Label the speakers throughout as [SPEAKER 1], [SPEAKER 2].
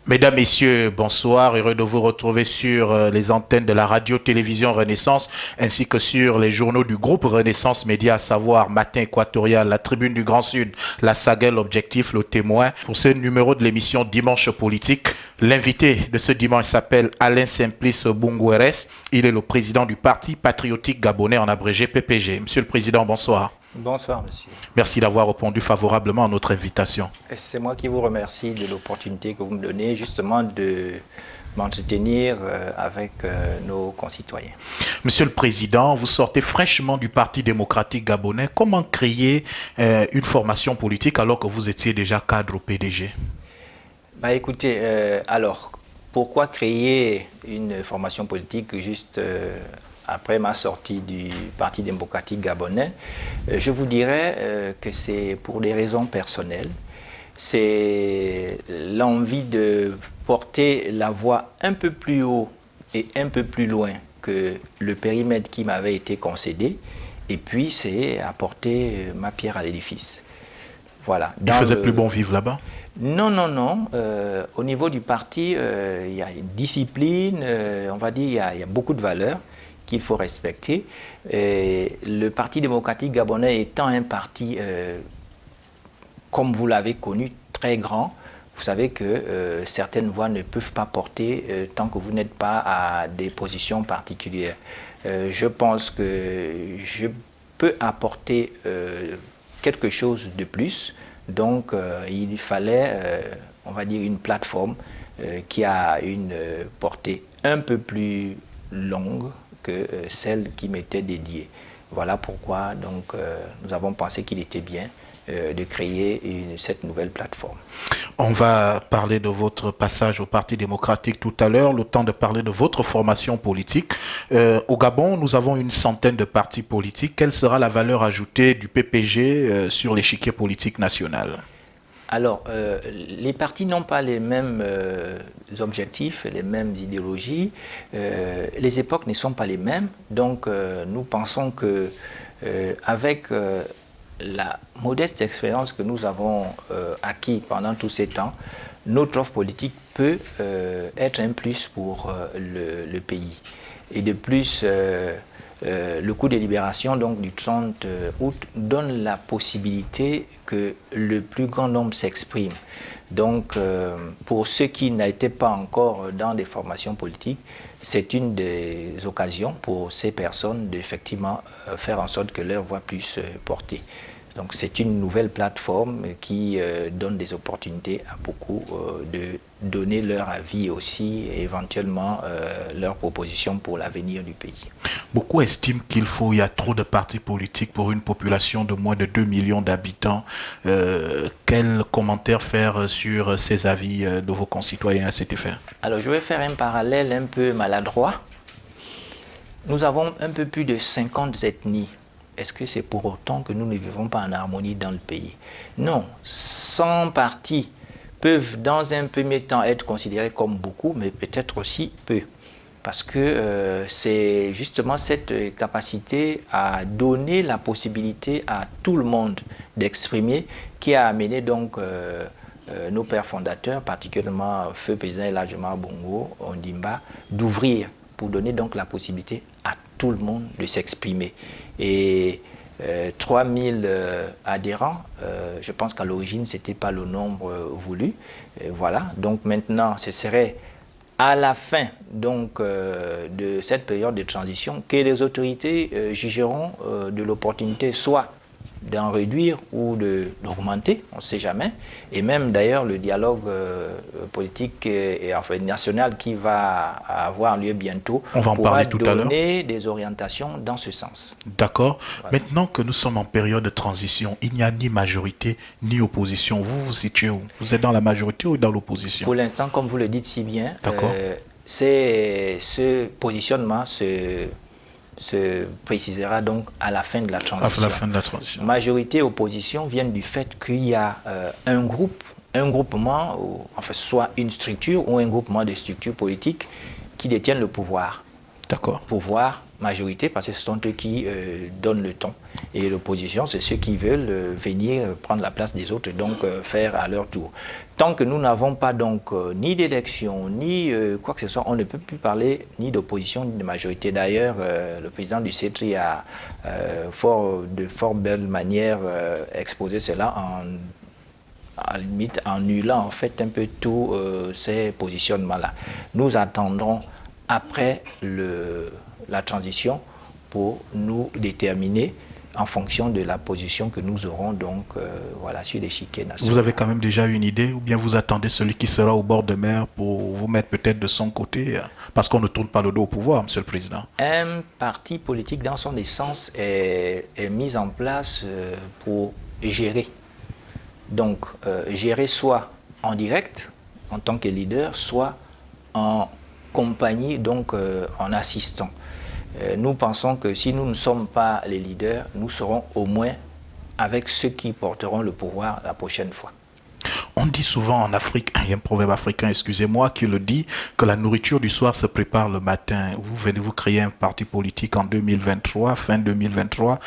[SPEAKER 1] Mesdames, Messieurs, bonsoir. Heureux de vous retrouver sur les antennes de la radio-télévision Renaissance ainsi que sur les journaux du groupe Renaissance Média, à savoir Matin Équatorial, La Tribune du Grand Sud, La Saga, L'Objectif, Le Témoin. Pour ce numéro de l'émission Dimanche Politique, l'invité de ce dimanche s'appelle Alain Simplice Bungoueres. Il est le président du Parti patriotique gabonais, en abrégé PPG. Monsieur le Président, bonsoir.
[SPEAKER 2] Bonsoir, monsieur.
[SPEAKER 1] Merci d'avoir répondu favorablement à notre invitation.
[SPEAKER 2] C'est moi qui vous remercie de l'opportunité que vous me donnez justement de m'entretenir avec nos concitoyens.
[SPEAKER 1] Monsieur le Président, vous sortez fraîchement du Parti démocratique gabonais. Comment créer une formation politique alors que vous étiez déjà cadre au PDG?
[SPEAKER 2] Écoutez, alors, pourquoi créer une formation politique juste après ma sortie du Parti démocratique gabonais? Je vous dirais que c'est pour des raisons personnelles. C'est l'envie de porter la voix un peu plus haut et un peu plus loin que le périmètre qui m'avait été concédé. Et puis, c'est apporter ma pierre à l'édifice. Voilà.
[SPEAKER 1] Il faisait plus bon vivre là-bas?
[SPEAKER 2] Non, non, non. Au niveau du parti, il y a une discipline, on va dire, il y a beaucoup de valeurs qu'il faut respecter. Et le Parti démocratique gabonais étant un parti, comme vous l'avez connu, très grand, vous savez que certaines voix ne peuvent pas porter tant que vous n'êtes pas à des positions particulières. Je pense que je peux apporter quelque chose de plus. Donc, il fallait, on va dire, une plateforme qui a une portée un peu plus longue que celle qui m'était dédiée. Voilà pourquoi donc, nous avons pensé qu'il était bien de créer cette nouvelle plateforme.
[SPEAKER 1] On va parler de votre passage au Parti démocratique tout à l'heure, le temps de parler de votre formation politique. Au Gabon, nous avons une centaine de partis politiques. Quelle sera la valeur ajoutée du PPG sur l'échiquier politique national?
[SPEAKER 2] Alors, les partis n'ont pas les mêmes objectifs, les mêmes idéologies. Les époques ne sont pas les mêmes. Donc, nous pensons que avec la modeste expérience que nous avons acquis pendant tous ces temps, notre offre politique peut être un plus pour le pays. Et de plus, le coup de libération donc, du 30 août donne la possibilité que le plus grand nombre s'exprime. Donc, pour ceux qui n'étaient pas encore dans des formations politiques, c'est une des occasions pour ces personnes d'effectivement faire en sorte que leur voix puisse porter. Donc, c'est une nouvelle plateforme qui donne des opportunités à beaucoup de donner leur avis aussi et éventuellement leurs propositions pour l'avenir du pays.
[SPEAKER 1] Beaucoup estiment qu'il y a trop de partis politiques pour une population de moins de 2 millions d'habitants. Quel commentaire faire sur ces avis de vos concitoyens à cet effet?
[SPEAKER 2] Alors, je vais faire un parallèle un peu maladroit. Nous avons un peu plus de 50 ethnies. Est-ce que c'est pour autant que nous ne vivons pas en harmonie dans le pays? Non. 100 partis peuvent dans un premier temps être considérés comme beaucoup, mais peut-être aussi peu. Parce que c'est justement cette capacité à donner la possibilité à tout le monde d'exprimer qui a amené donc nos pères fondateurs, particulièrement Feu Président Eladjima Bongo Ondimba, d'ouvrir pour donner donc la possibilité à tout le monde de s'exprimer. Et 3000 adhérents, je pense qu'à l'origine, ce n'était pas le nombre voulu. Et voilà, donc maintenant, ce serait à la fin donc, de cette période de transition que les autorités jugeront de l'opportunité soit d'en réduire ou d'augmenter, on ne sait jamais. Et même d'ailleurs le dialogue politique et enfin, national qui va avoir lieu bientôt pourra donner des orientations dans ce sens.
[SPEAKER 1] D'accord. Voilà. Maintenant que nous sommes en période de transition, il n'y a ni majorité ni opposition. Vous vous situez où? Vous êtes dans la majorité ou dans l'opposition?
[SPEAKER 2] Pour l'instant, comme vous le dites si bien, c'est ce positionnement, se précisera donc à la fin de la transition.
[SPEAKER 1] À la fin de la transition.
[SPEAKER 2] Majorité et opposition viennent du fait qu'il y a un groupement, ou, enfin, soit une structure ou un groupement de structures politiques qui détiennent le pouvoir.
[SPEAKER 1] D'accord.
[SPEAKER 2] pouvoir, majorité, parce que ce sont eux qui donnent le ton. Et l'opposition, c'est ceux qui veulent venir prendre la place des autres, donc faire à leur tour. Tant que nous n'avons pas donc ni d'élection, ni quoi que ce soit, on ne peut plus parler ni d'opposition, ni de majorité. D'ailleurs, le président du CETRI a de fort belle manière exposé cela à la limite annulant en fait un peu tous ces positionnements-là. Nous attendrons après la transition pour nous déterminer en fonction de la position que nous aurons donc voilà, sur l'échiquier national.
[SPEAKER 1] Vous avez quand même déjà une idée ou bien vous attendez celui qui sera au bord de mer pour vous mettre peut-être de son côté parce qu'on ne tourne pas le dos au pouvoir, Monsieur le Président?
[SPEAKER 2] Un parti politique dans son essence est mis en place pour gérer. Donc gérer soit en direct en tant que leader, soit en compagnie, donc en assistant. Nous pensons que si nous ne sommes pas les leaders, nous serons au moins avec ceux qui porteront le pouvoir la prochaine fois.
[SPEAKER 1] On dit souvent en Afrique, il y a un proverbe africain, excusez-moi, qui le dit, que la nourriture du soir se prépare le matin. Vous venez vous créer un parti politique en 2023, fin 2023.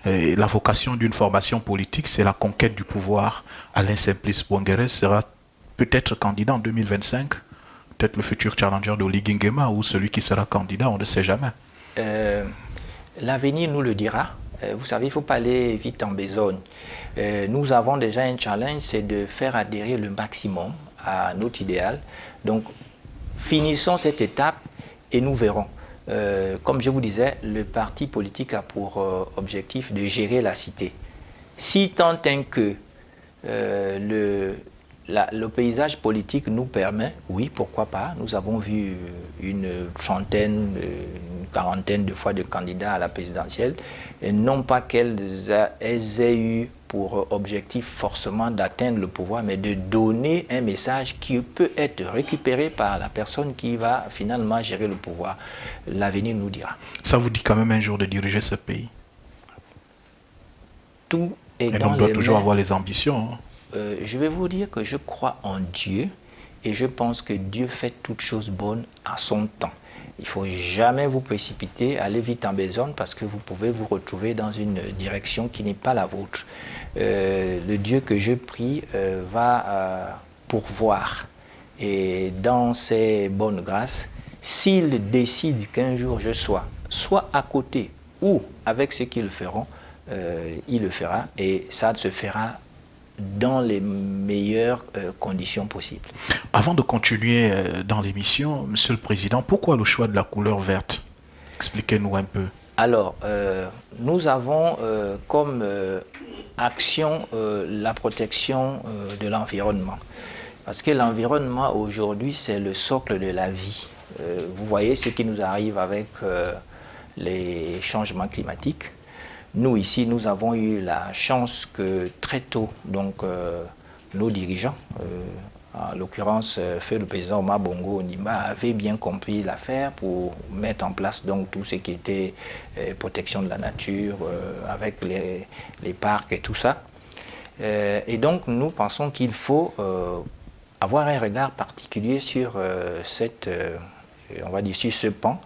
[SPEAKER 1] Et la vocation d'une formation politique, c'est la conquête du pouvoir. Alain Simplice Bouanguéré sera peut-être candidat en 2025, peut-être le futur challenger d'Oligui Nguema ou celui qui sera candidat, on ne sait jamais.
[SPEAKER 2] L'avenir nous le dira. Vous savez, il ne faut pas aller vite en besogne. Nous avons déjà un challenge, c'est de faire adhérer le maximum à notre idéal. Donc, finissons cette étape et nous verrons. Comme je vous disais, le parti politique a pour objectif de gérer la cité. Si tant est que le paysage politique nous permet, oui, pourquoi pas. Nous avons vu une trentaine, une quarantaine de fois de candidats à la présidentielle, et non pas qu'elles aient eu pour objectif forcément d'atteindre le pouvoir, mais de donner un message qui peut être récupéré par la personne qui va finalement gérer le pouvoir. L'avenir nous dira.
[SPEAKER 1] Ça vous dit quand même un jour de diriger ce pays?
[SPEAKER 2] Tout est
[SPEAKER 1] Et
[SPEAKER 2] dans
[SPEAKER 1] on doit
[SPEAKER 2] les
[SPEAKER 1] toujours
[SPEAKER 2] mains.
[SPEAKER 1] avoir les ambitions.
[SPEAKER 2] Je vais vous dire que je crois en Dieu et je pense que Dieu fait toutes choses bonnes à son temps. Il ne faut jamais vous précipiter, aller vite en besogne parce que vous pouvez vous retrouver dans une direction qui n'est pas la vôtre. Le Dieu que je prie va pourvoir. Et dans ses bonnes grâces, s'il décide qu'un jour je sois soit à côté ou avec ceux qui le feront, il le fera et ça se fera dans les meilleures conditions possibles.
[SPEAKER 1] Avant de continuer dans l'émission, Monsieur le Président, pourquoi le choix de la couleur verte? Expliquez-nous un peu.
[SPEAKER 2] Alors, nous avons comme action la protection de l'environnement. Parce que l'environnement aujourd'hui, c'est le socle de la vie. Vous voyez ce qui nous arrive avec les changements climatiques. Nous, ici, nous avons eu la chance que très tôt, donc, nos dirigeants, en l'occurrence, feu le président Omar Bongo Ondimba, avaient bien compris l'affaire pour mettre en place donc, tout ce qui était protection de la nature, avec les parcs et tout ça. Et donc, nous pensons qu'il faut avoir un regard particulier sur on va dire, sur ce pan,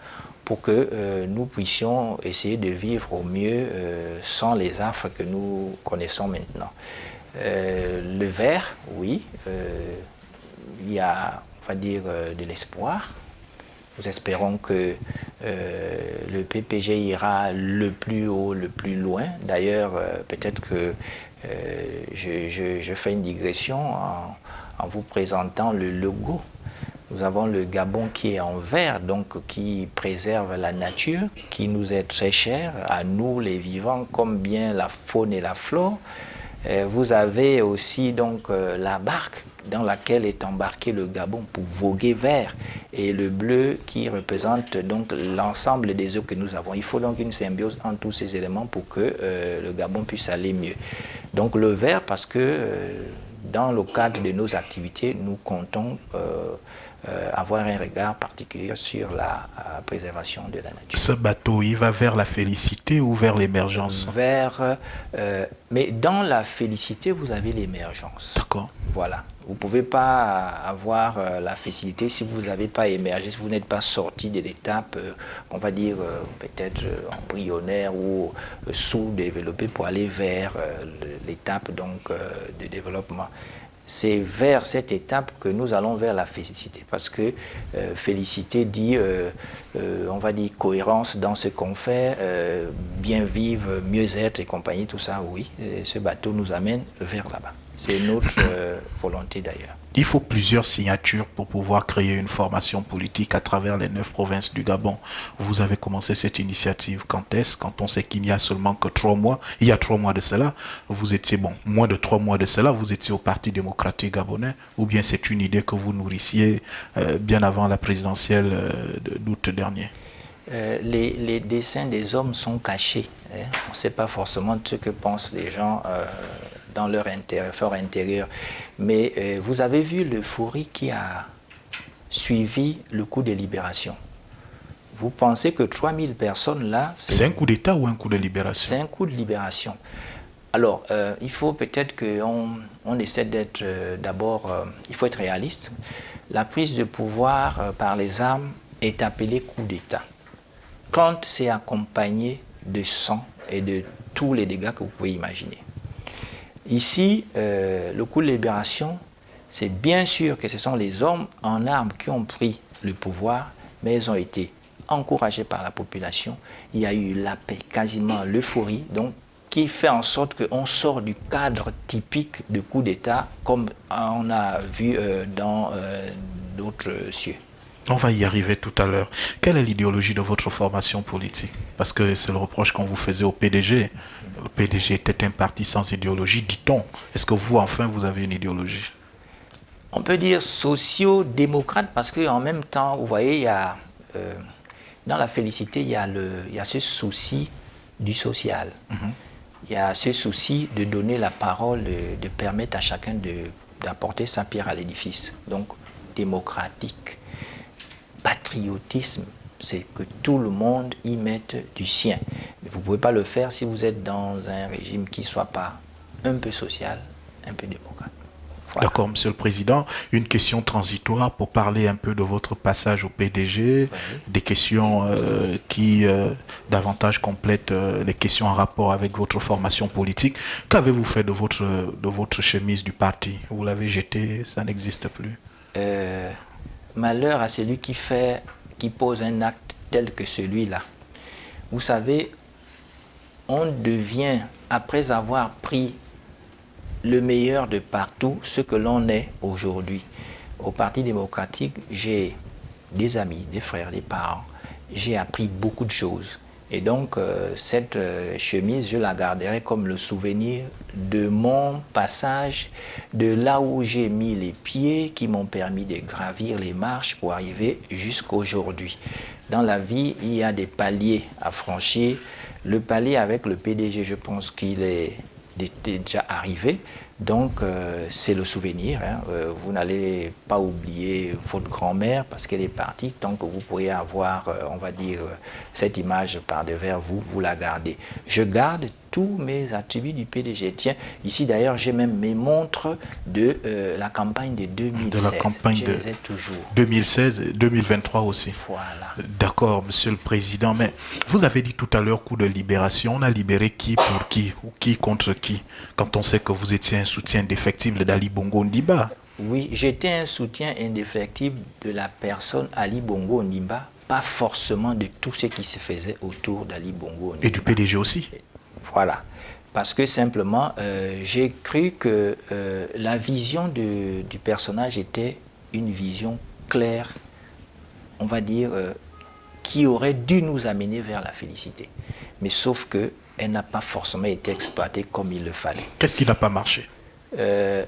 [SPEAKER 2] pour que nous puissions essayer de vivre au mieux sans les affres que nous connaissons maintenant. Le vert, oui, il y a, on va dire, de l'espoir. Nous espérons que le PPG ira le plus haut, le plus loin. D'ailleurs, peut-être que je fais une digression en vous présentant le logo. Nous avons le Gabon qui est en vert, donc qui préserve la nature, qui nous est très cher, à nous les vivants, comme bien la faune et la flore. Vous avez aussi donc la barque dans laquelle est embarqué le Gabon pour voguer vert, et le bleu qui représente donc l'ensemble des eaux que nous avons. Il faut donc une symbiose entre tous ces éléments pour que le Gabon puisse aller mieux. Donc le vert parce que dans le cadre de nos activités, nous comptons avoir un regard particulier sur la préservation de la nature.
[SPEAKER 1] Ce bateau, il va vers la félicité ou vers l'émergence?
[SPEAKER 2] Mais dans la félicité, vous avez l'émergence.
[SPEAKER 1] D'accord.
[SPEAKER 2] Voilà. Vous ne pouvez pas avoir la félicité si vous n'avez pas émergé, si vous n'êtes pas sorti de l'étape, on va dire, peut-être embryonnaire ou sous-développée pour aller vers l'étape donc, de développement. C'est vers cette étape que nous allons vers la félicité. Parce que félicité dit, on va dire, cohérence dans ce qu'on fait, bien vivre, mieux être et compagnie, tout ça, oui. Et ce bateau nous amène vers là-bas. C'est notre volonté d'ailleurs.
[SPEAKER 1] Il faut plusieurs signatures pour pouvoir créer une formation politique à travers les 9 provinces du Gabon. Vous avez commencé cette initiative quand est-ce? Quand on sait qu'il n'y a seulement que 3 mois. Il y a 3 mois de cela, vous étiez, moins de 3 mois de cela, vous étiez au Parti démocratique gabonais, ou bien c'est une idée que vous nourrissiez bien avant la présidentielle d'août dernier?
[SPEAKER 2] Les desseins des hommes sont cachés. Hein. On ne sait pas forcément ce que pensent les gens dans leur fort intérieur. Mais vous avez vu l'euphorie qui a suivi le coup de libération. Vous pensez que 3000 personnes là...
[SPEAKER 1] C'est un coup d'État ou un coup de libération?
[SPEAKER 2] C'est un coup de libération. Alors, il faut peut-être qu'on essaie d'être d'abord... il faut être réaliste. La prise de pouvoir par les armes est appelée coup d'État. Quand c'est accompagné de sang et de tous les dégâts que vous pouvez imaginer. Ici, le coup de libération, c'est bien sûr que ce sont les hommes en armes qui ont pris le pouvoir, mais ils ont été encouragés par la population. Il y a eu la paix, quasiment l'euphorie, donc qui fait en sorte qu'on sort du cadre typique de coup d'État, comme on a vu dans d'autres cieux.
[SPEAKER 1] On va y arriver tout à l'heure. Quelle est l'idéologie de votre formation politique? Parce que c'est le reproche qu'on vous faisait au PDG. Le PDG était un parti sans idéologie, dit-on. Est-ce que vous, enfin, vous avez une idéologie?
[SPEAKER 2] On peut dire socio-démocrate parce qu'en même temps, vous voyez, il y a, dans la félicité, il y a ce souci du social. Il y a ce souci de donner la parole, de permettre à chacun d'apporter sa pierre à l'édifice. Donc, démocratique. Patriotisme, c'est que tout le monde y mette du sien. Mais vous ne pouvez pas le faire si vous êtes dans un régime qui ne soit pas un peu social, un peu démocrate. Voilà.
[SPEAKER 1] D'accord, Monsieur le Président. Une question transitoire pour parler un peu de votre passage au PDG, des questions qui davantage complètent les questions en rapport avec votre formation politique. Qu'avez-vous fait de votre chemise du parti? Vous l'avez jetée, ça n'existe plus.
[SPEAKER 2] Malheur à celui qui pose un acte tel que celui-là. Vous savez, on devient, après avoir pris le meilleur de partout, ce que l'on est aujourd'hui. Au Parti démocratique, j'ai des amis, des frères, des parents. J'ai appris beaucoup de choses. Et donc, cette chemise, je la garderai comme le souvenir de mon passage, de là où j'ai mis les pieds, qui m'ont permis de gravir les marches pour arriver jusqu'à aujourd'hui. Dans la vie, il y a des paliers à franchir. Le palier avec le PDG, je pense qu'il est déjà arrivé. Donc, c'est le souvenir. Hein. Vous n'allez pas oublier votre grand-mère parce qu'elle est partie. Tant que vous pourriez avoir, on va dire, cette image par devers vous, vous la gardez. Je garde tous mes attributs du PDG. Tiens, ici d'ailleurs, j'ai même mes montres de la campagne de 2016.
[SPEAKER 1] De la campagne
[SPEAKER 2] je les ai toujours.
[SPEAKER 1] 2016 et 2023 aussi.
[SPEAKER 2] Voilà.
[SPEAKER 1] D'accord, Monsieur le Président. Mais vous avez dit tout à l'heure coup de libération. On a libéré qui pour qui ou qui contre qui? Quand on sait que vous étiez un soutien indéfectible d'Ali Bongo Ondimba.
[SPEAKER 2] Oui, j'étais un soutien indéfectible de la personne Ali Bongo Ondimba, pas forcément de tout ce qui se faisait autour d'Ali Bongo Ondimba.
[SPEAKER 1] Et du PDG aussi.
[SPEAKER 2] Voilà. Parce que simplement, j'ai cru que la vision du personnage était une vision claire, on va dire, qui aurait dû nous amener vers la félicité. Mais sauf qu'elle n'a pas forcément été exploitée comme il le fallait.
[SPEAKER 1] Qu'est-ce qui n'a pas marché?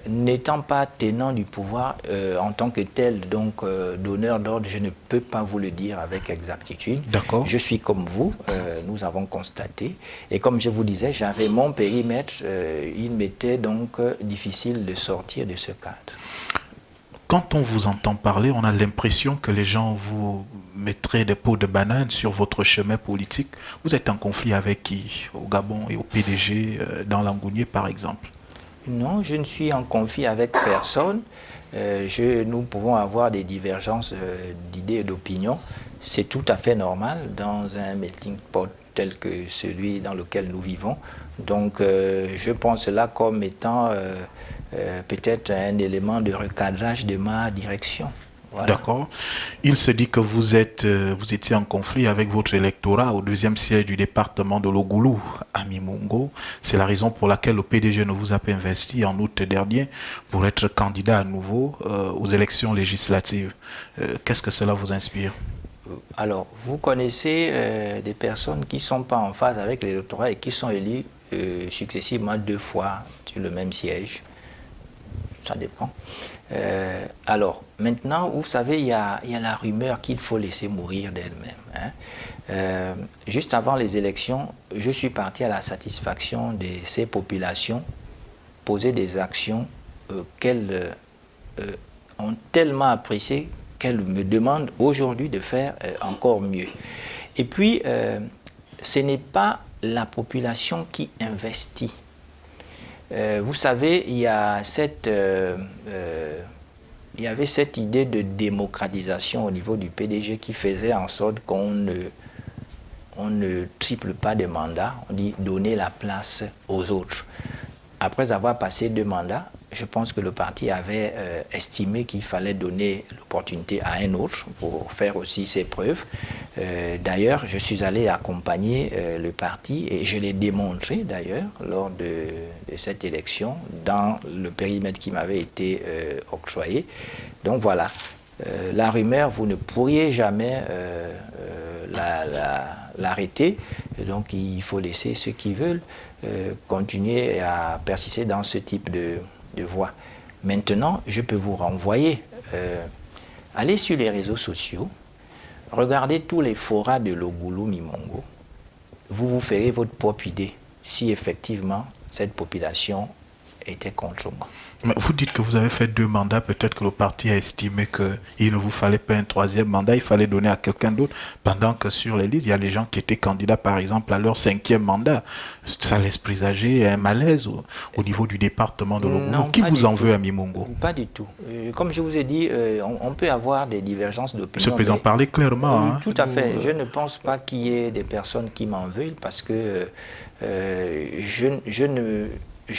[SPEAKER 2] N'étant pas tenant du pouvoir en tant que tel, donc donneur d'ordre, je ne peux pas vous le dire avec exactitude.
[SPEAKER 1] D'accord.
[SPEAKER 2] Je suis comme vous, nous avons constaté. Et comme je vous disais, j'avais mon périmètre, il m'était donc difficile de sortir de ce cadre.
[SPEAKER 1] Quand on vous entend parler, on a l'impression que les gens vous mettraient des peaux de banane sur votre chemin politique. Vous êtes en conflit avec qui? Au Gabon et au PDG, dans l'Angounier par exemple?
[SPEAKER 2] Non, je ne suis en conflit avec personne. Nous pouvons avoir des divergences d'idées et d'opinions. C'est tout à fait normal dans un melting pot tel que celui dans lequel nous vivons. Donc je pense cela comme étant peut-être un élément de recadrage de ma direction. Voilà.
[SPEAKER 1] D'accord. Il se dit que vous étiez en conflit avec votre électorat au deuxième siège du département de l'Ogoulou, à Mimongo. C'est la raison pour laquelle le PDG ne vous a pas investi en août dernier pour être candidat à nouveau aux élections législatives. Qu'est-ce que cela vous inspire?
[SPEAKER 2] Alors, vous connaissez des personnes qui ne sont pas en phase avec l'électorat et qui sont élues successivement 2 fois sur le même siège. Ça dépend. Alors, maintenant, vous savez, il y a la rumeur qu'il faut laisser mourir d'elle-même. Hein. Juste avant les élections, je suis parti à la satisfaction de ces populations, poser des actions qu'elles ont tellement appréciées qu'elles me demandent aujourd'hui de faire encore mieux. Et puis, ce n'est pas la population qui investit. Vous savez, il y avait cette idée de démocratisation au niveau du PDG qui faisait en sorte qu'on ne triple pas de mandats, on dit donner la place aux autres. Après avoir passé 2 mandats, je pense que le parti avait estimé qu'il fallait donner l'opportunité à un autre pour faire aussi ses preuves. D'ailleurs, je suis allé accompagner le parti et je l'ai démontré d'ailleurs lors de cette élection dans le périmètre qui m'avait été octroyé. Donc voilà, la rumeur, vous ne pourriez jamais l'arrêter. Donc il faut laisser ceux qui veulent continuer à persister dans ce type de voie. Maintenant, je peux vous renvoyer. Allez sur les réseaux sociaux, regardez tous les forats de l'Ogoulou Mimongo. Vous vous ferez votre propre idée si effectivement cette population était contre moi.
[SPEAKER 1] Mais vous dites que vous avez fait 2 mandats, peut-être que le parti a estimé qu'il ne vous fallait pas un 3e mandat, il fallait donner à quelqu'un d'autre, pendant que sur les listes, il y a des gens qui étaient candidats par exemple à leur 5e mandat. Ça laisse présager un malaise au niveau du département de l'Ogoulou. Qui vous en veut à Mimongo?
[SPEAKER 2] Pas du tout. Comme je vous ai dit, on peut avoir des divergences d'opinion.
[SPEAKER 1] Monsieur le Président, parlez clairement. Hein.
[SPEAKER 2] Tout à fait. Je ne pense pas qu'il y ait des personnes qui m'en veulent parce que je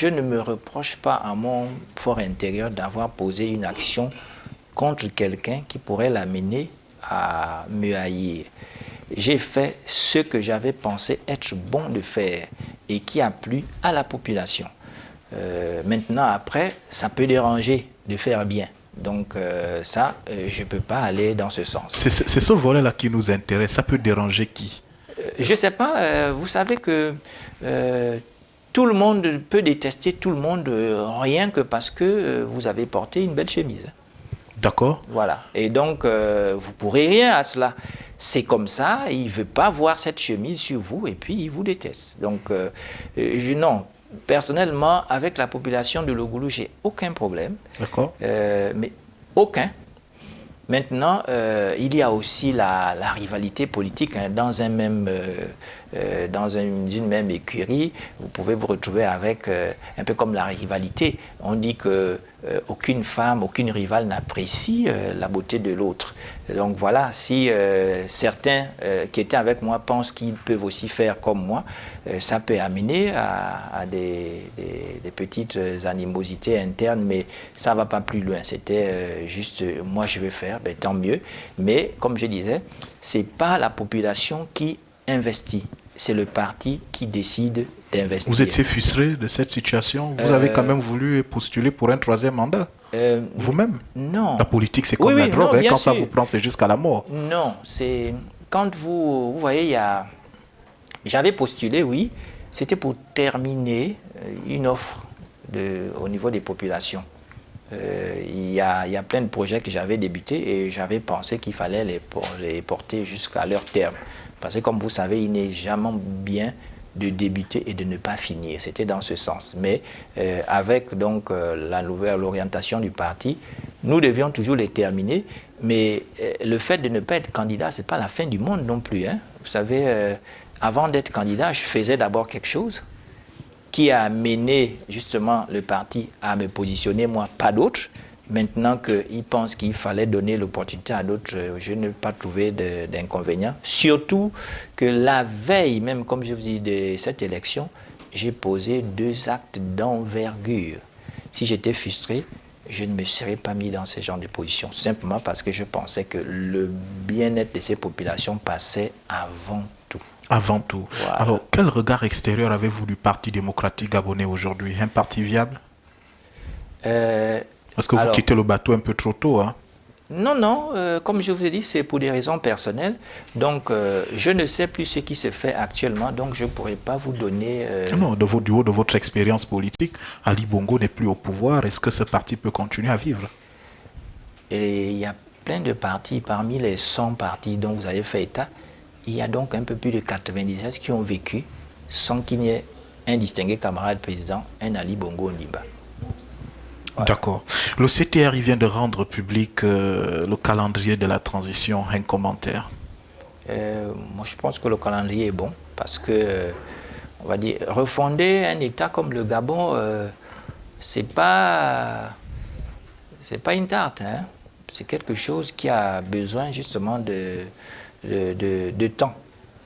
[SPEAKER 2] ne me reproche pas à mon fort intérieur d'avoir posé une action contre quelqu'un qui pourrait l'amener à me haïr. J'ai fait ce que j'avais pensé être bon de faire et qui a plu à la population. Maintenant, après, ça peut déranger de faire bien. Donc je ne peux pas aller dans ce sens.
[SPEAKER 1] C'est ce volet-là qui nous intéresse. Ça peut déranger qui?
[SPEAKER 2] Je ne sais pas. Vous savez que tout le monde peut détester tout le monde rien que parce que vous avez porté une belle chemise.
[SPEAKER 1] D'accord.
[SPEAKER 2] Voilà. Et donc, vous ne pourrez rien à cela. C'est comme ça, il ne veut pas voir cette chemise sur vous et puis il vous déteste. Donc, non. Personnellement, avec la population de l'Ogoulou, j'ai aucun problème.
[SPEAKER 1] D'accord.
[SPEAKER 2] Mais aucun. Maintenant, il y a aussi la rivalité politique hein, dans une même écurie. Vous pouvez vous retrouver avec un peu comme la rivalité. On dit que aucune femme, aucune rivale n'apprécie la beauté de l'autre. Donc voilà, si certains qui étaient avec moi pensent qu'ils peuvent aussi faire comme moi, ça peut amener à des petites animosités internes, mais ça ne va pas plus loin. C'était juste, moi je vais faire, ben, tant mieux. Mais comme je disais, ce n'est pas la population qui investit, c'est le parti qui décide d'investir.
[SPEAKER 1] Vous étiez frustré de cette situation? Vous avez quand même voulu postuler pour un 3e mandat vous-même?
[SPEAKER 2] Non.
[SPEAKER 1] La politique, c'est comme la drogue,
[SPEAKER 2] non,
[SPEAKER 1] hein, quand
[SPEAKER 2] sûr.
[SPEAKER 1] ça vous prend, c'est jusqu'à la mort.
[SPEAKER 2] Non, c'est quand vous voyez, j'avais postulé, oui, c'était pour terminer une offre au niveau des populations. Il y a plein de projets que j'avais débutés et j'avais pensé qu'il fallait les porter jusqu'à leur terme. Parce que comme vous savez, il n'est jamais bien de débuter et de ne pas finir. C'était dans ce sens. Mais avec donc l'orientation du parti, Nous devions toujours les terminer, mais le fait de ne pas être candidat, ce n'est pas la fin du monde non plus. Hein. Vous savez, avant d'être candidat, je faisais d'abord quelque chose qui a amené justement le parti à me positionner, moi, pas d'autres. Maintenant qu'ils pensent qu'il fallait donner l'opportunité à d'autres, je n'ai pas trouvé d'inconvénient. Surtout que la veille, même comme je vous dis, de cette élection, j'ai posé 2 actes d'envergure. Si j'étais frustré, je ne me serais pas mis dans ce genre de position, simplement parce que je pensais que le bien-être de ces populations passait avant tout.
[SPEAKER 1] Avant tout. Voilà. Alors, quel regard extérieur avez-vous du Parti démocratique gabonais aujourd'hui? Un parti viable? Parce que vous quittez le bateau un peu trop tôt, hein?
[SPEAKER 2] Non, non, comme je vous ai dit, c'est pour des raisons personnelles. Donc, je ne sais plus ce qui se fait actuellement, donc je ne pourrais pas vous donner...
[SPEAKER 1] Non, du haut de votre expérience politique, Ali Bongo n'est plus au pouvoir. Est-ce que ce parti peut continuer à vivre?
[SPEAKER 2] Et il y a plein de partis, parmi les 100 partis dont vous avez fait état, il y a donc un peu plus de 97 qui ont vécu sans qu'il n'y ait un distingué camarade président, un Ali Bongo Ondimba.
[SPEAKER 1] Voilà. D'accord. Le CTR, il vient de rendre public le calendrier de la transition. Un commentaire?
[SPEAKER 2] Moi, je pense que le calendrier est bon parce que, on va dire, refonder un État comme le Gabon, c'est pas une tarte. Hein. C'est quelque chose qui a besoin justement de temps.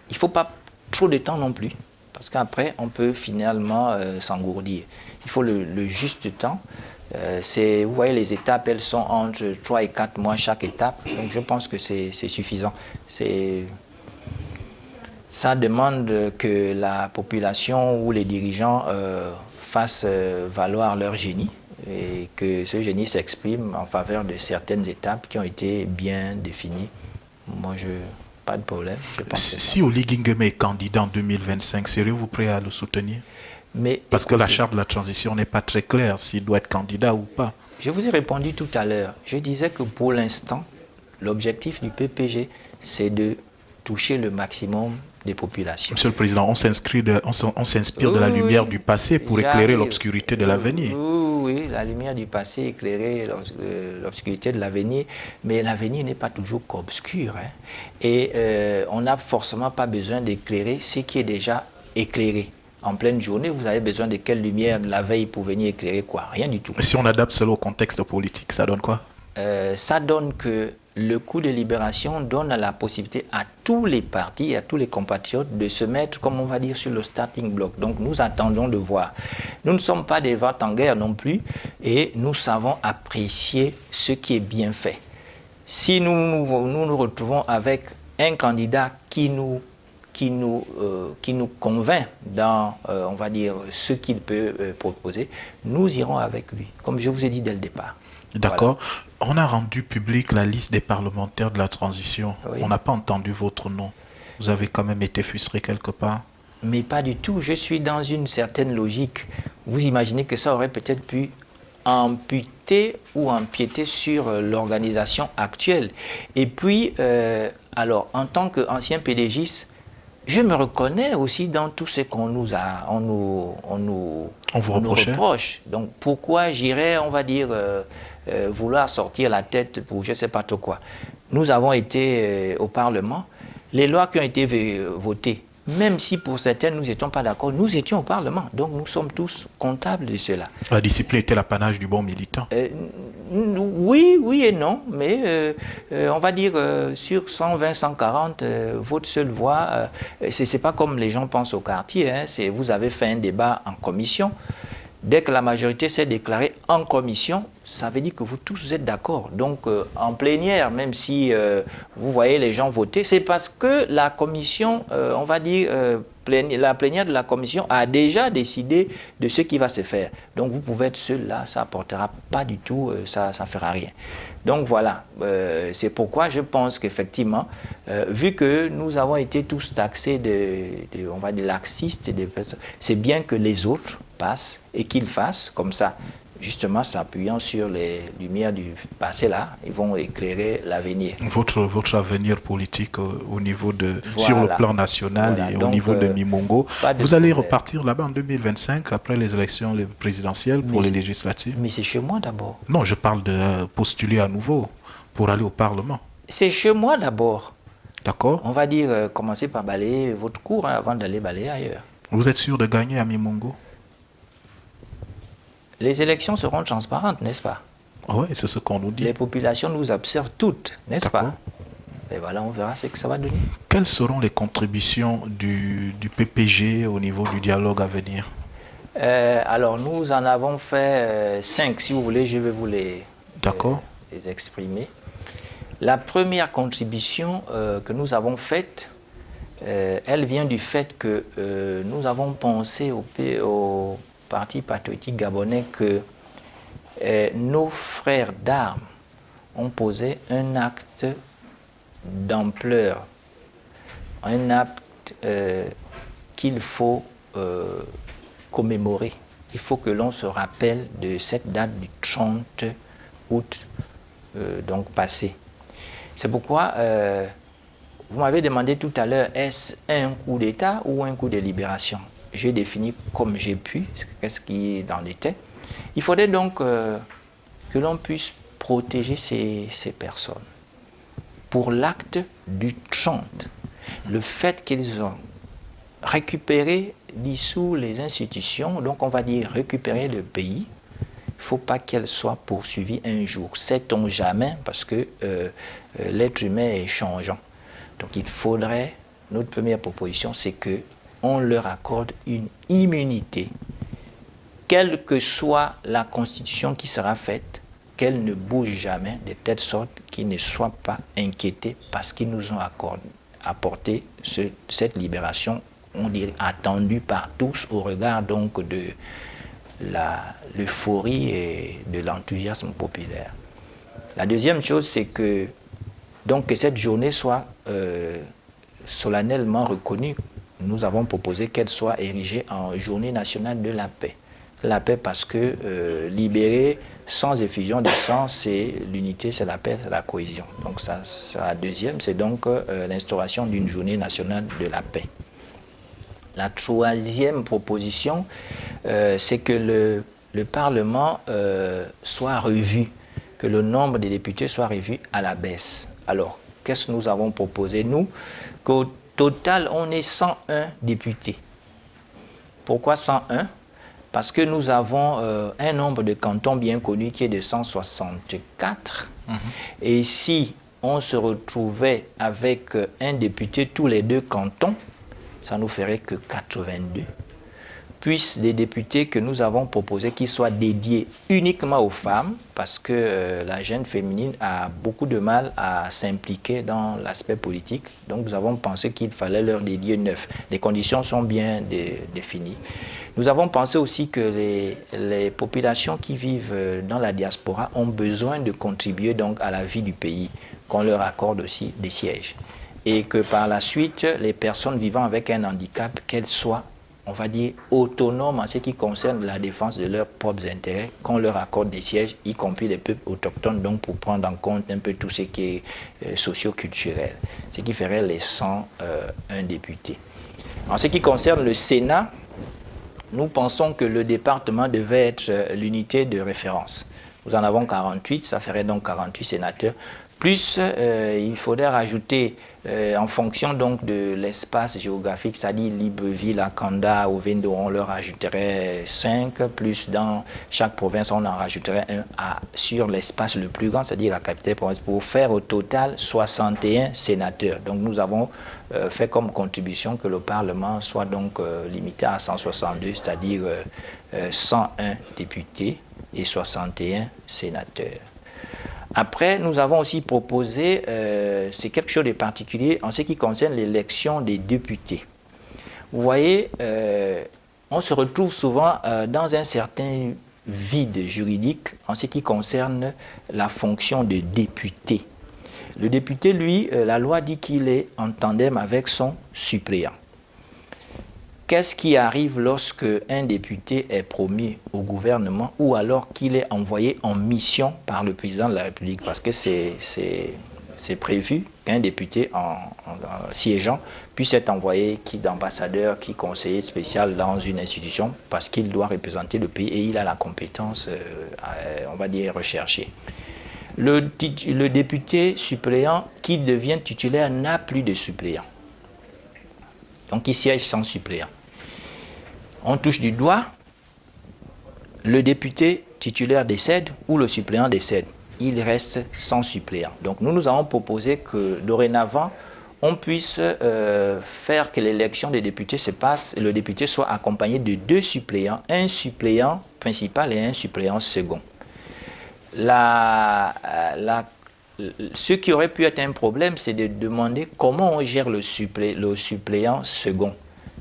[SPEAKER 2] Il ne faut pas trop de temps non plus parce qu'après, on peut finalement s'engourdir. Il faut le juste temps. Vous voyez, les étapes, elles sont entre 3 et 4 mois chaque étape. Donc, je pense que c'est suffisant. Ça demande que la population ou les dirigeants fassent valoir leur génie et que ce génie s'exprime en faveur de certaines étapes qui ont été bien définies. Moi, pas de problème.
[SPEAKER 1] Si Oligui Nguema est candidat en 2025, seriez-vous prêt à le soutenir? Parce que la charte de la transition n'est pas très claire s'il doit être candidat ou pas.
[SPEAKER 2] Je vous ai répondu tout à l'heure. Je disais que pour l'instant, l'objectif du PPG, c'est de toucher le maximum des populations.
[SPEAKER 1] Monsieur le Président, on s'inspire de la lumière du passé pour éclairer l'obscurité de l'avenir.
[SPEAKER 2] Oui, la lumière du passé éclairer l'obscurité de l'avenir, mais l'avenir n'est pas toujours qu'obscur. Hein. Et on n'a forcément pas besoin d'éclairer ce qui est déjà éclairé. En pleine journée, vous avez besoin de quelle lumière de la veille pour venir éclairer quoi? Rien du tout.
[SPEAKER 1] Si on adapte cela au contexte politique, ça donne quoi?
[SPEAKER 2] Ça donne que le coup de libération donne la possibilité à tous les partis, à tous les compatriotes de se mettre, comme on va dire, sur le starting block. Donc nous attendons de voir. Nous ne sommes pas des vents en guerre non plus et nous savons apprécier ce qui est bien fait. Si nous nous retrouvons avec un candidat qui nous convainc dans, on va dire, ce qu'il peut proposer, nous irons avec lui, comme je vous ai dit dès le départ.
[SPEAKER 1] D'accord. Voilà. On a rendu public la liste des parlementaires de la transition. Oui. On n'a pas entendu votre nom. Vous avez quand même été frustré quelque part?
[SPEAKER 2] Mais pas du tout. Je suis dans une certaine logique. Vous imaginez que ça aurait peut-être pu amputer ou empiéter sur l'organisation actuelle. Et puis, alors, en tant qu'ancien PDGiste, je me reconnais aussi dans tout ce qu'on nous reproche. Donc pourquoi j'irais, on va dire, vouloir sortir la tête pour je ne sais pas trop quoi. Nous avons été au Parlement. Les lois qui ont été votées, même si pour certaines nous n'étions pas d'accord, nous étions au Parlement. Donc nous sommes tous comptables de cela.
[SPEAKER 1] La discipline était l'apanage du bon militant.
[SPEAKER 2] Oui et non, mais on va dire sur 120, 140, votre seule voix, c'est pas comme les gens pensent au quartier. Hein, vous avez fait un débat en commission. Dès que la majorité s'est déclarée en commission, ça veut dire que vous tous êtes d'accord. Donc en plénière, même si vous voyez les gens voter, c'est parce que la commission, on va dire, la plénière de la commission a déjà décidé de ce qui va se faire. Donc vous pouvez être seul là, ça n'apportera pas du tout, ça ne fera rien. Donc voilà, c'est pourquoi je pense qu'effectivement, vu que nous avons été tous taxés on va dire laxistes, c'est bien que les autres passent et qu'ils fassent comme ça. justement s'appuyant sur les lumières du passé là, ils vont éclairer l'avenir.
[SPEAKER 1] Votre avenir politique au niveau sur le
[SPEAKER 2] Voilà.
[SPEAKER 1] plan national
[SPEAKER 2] Voilà.
[SPEAKER 1] et au
[SPEAKER 2] Donc,
[SPEAKER 1] niveau de Mimongo.
[SPEAKER 2] pas de
[SPEAKER 1] Vous allez
[SPEAKER 2] problème.
[SPEAKER 1] repartir là-bas en 2025 après les élections présidentielles pour
[SPEAKER 2] Mais-
[SPEAKER 1] les législatives?
[SPEAKER 2] Mais c'est chez moi d'abord.
[SPEAKER 1] Non, je parle de postuler à nouveau pour aller au Parlement.
[SPEAKER 2] C'est chez moi d'abord.
[SPEAKER 1] D'accord?
[SPEAKER 2] On va dire, commencez par balayer votre cour hein, avant d'aller balayer ailleurs.
[SPEAKER 1] Vous êtes sûr de gagner à Mimongo?
[SPEAKER 2] Les élections seront transparentes, n'est-ce pas?
[SPEAKER 1] Oui, c'est ce qu'on nous dit.
[SPEAKER 2] Les populations nous observent toutes, n'est-ce
[SPEAKER 1] D'accord.
[SPEAKER 2] pas? Et voilà, on verra ce que ça va donner.
[SPEAKER 1] Quelles seront les contributions du PPG au niveau du dialogue à venir?
[SPEAKER 2] Alors, nous en avons fait 5. Si vous voulez, je vais vous
[SPEAKER 1] D'accord.
[SPEAKER 2] les exprimer. La première contribution que nous avons faite, elle vient du fait que nous avons pensé au Parti patriotique gabonais que nos frères d'armes ont posé un acte d'ampleur, un acte qu'il faut commémorer. Il faut que l'on se rappelle de cette date du 30 août donc passé. C'est pourquoi vous m'avez demandé tout à l'heure, est-ce un coup d'État ou un coup de libération? J'ai défini comme j'ai pu, qu'est-ce qui est dans les têtes. Il faudrait donc que l'on puisse protéger ces personnes. Pour l'acte du 30, le fait qu'ils ont récupéré, dissous les institutions, donc on va dire récupérer le pays, il ne faut pas qu'elle soit poursuivie un jour. Sait-on jamais, parce que l'être humain est changeant. Donc il faudrait, notre première proposition, c'est qu'on leur accorde une immunité, quelle que soit la constitution qui sera faite, qu'elle ne bouge jamais, de telle sorte qu'ils ne soient pas inquiétés parce qu'ils nous ont apporté cette libération, on dirait attendue par tous au regard donc de l'euphorie et de l'enthousiasme populaire. La deuxième chose, c'est que cette journée soit solennellement reconnue. Nous avons proposé qu'elle soit érigée en journée nationale de la paix. La paix parce que libérer sans effusion de sang, c'est l'unité, c'est la paix, c'est la cohésion. Donc ça, la deuxième, c'est donc l'instauration d'une journée nationale de la paix. La troisième proposition, c'est que le Parlement soit revu, que le nombre des députés soit revu à la baisse. Alors, qu'est-ce que nous avons proposé, nous? Qu'au total, on est 101 députés. Pourquoi 101? Parce que nous avons un nombre de cantons bien connu qui est de 164. Et si on se retrouvait avec un député tous les 2 cantons, ça nous ferait que 82. Puis des députés que nous avons proposés qui soient dédiés uniquement aux femmes, parce que la jeune féminine a beaucoup de mal à s'impliquer dans l'aspect politique. Donc nous avons pensé qu'il fallait leur dédier 9. Les conditions sont bien définies. Nous avons pensé aussi que les populations qui vivent dans la diaspora ont besoin de contribuer donc à la vie du pays, qu'on leur accorde aussi des sièges. Et que par la suite, les personnes vivant avec un handicap, qu'elles soient, on va dire, autonomes en ce qui concerne la défense de leurs propres intérêts, qu'on leur accorde des sièges, y compris les peuples autochtones, donc pour prendre en compte un peu tout ce qui est socio-culturel, ce qui ferait les 101 députés. En ce qui concerne le Sénat, nous pensons que le département devait être l'unité de référence. Nous en avons 48, ça ferait donc 48 sénateurs. Plus, il faudrait rajouter, en fonction donc de l'espace géographique, c'est-à-dire Libreville, Akanda, Ovendo, on leur rajouterait 5, plus dans chaque province, on en rajouterait un sur l'espace le plus grand, c'est-à-dire la capitale province, pour faire au total 61 sénateurs. Donc nous avons fait comme contribution que le Parlement soit donc limité à 162, c'est-à-dire 101 députés et 61 sénateurs. Après, nous avons aussi proposé, c'est quelque chose de particulier en ce qui concerne l'élection des députés. Vous voyez, on se retrouve souvent dans un certain vide juridique en ce qui concerne la fonction de député. Le député, lui, la loi dit qu'il est en tandem avec son suppléant. Qu'est-ce qui arrive lorsque un député est promu au gouvernement ou alors qu'il est envoyé en mission par le président de la République? Parce que c'est prévu qu'un député en siégeant puisse être envoyé d'ambassadeur, conseiller spécial dans une institution parce qu'il doit représenter le pays et il a la compétence, on va dire, recherchée. Le député suppléant qui devient titulaire n'a plus de suppléant. Donc il siège sans suppléant. On touche du doigt, le député titulaire décède ou le suppléant décède. Il reste sans suppléant. Donc nous avons proposé que dorénavant, on puisse faire que l'élection des députés se passe, le député soit accompagné de 2 suppléants, un suppléant principal et un suppléant second. Ce qui aurait pu être un problème, c'est de demander comment on gère le suppléant second.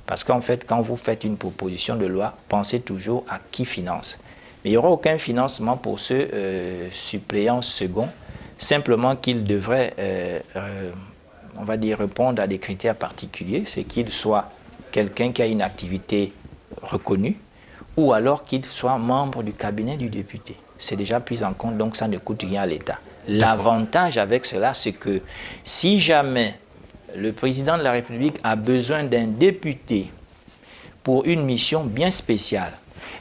[SPEAKER 2] Parce qu'en fait, quand vous faites une proposition de loi, pensez toujours à qui finance. Mais il n'y aura aucun financement pour ce suppléant second, simplement qu'il devrait, on va dire, répondre à des critères particuliers, c'est qu'il soit quelqu'un qui a une activité reconnue, ou alors qu'il soit membre du cabinet du député. C'est déjà pris en compte, donc ça ne coûte rien à l'État. L'avantage avec cela, c'est que si jamais le président de la République a besoin d'un député pour une mission bien spéciale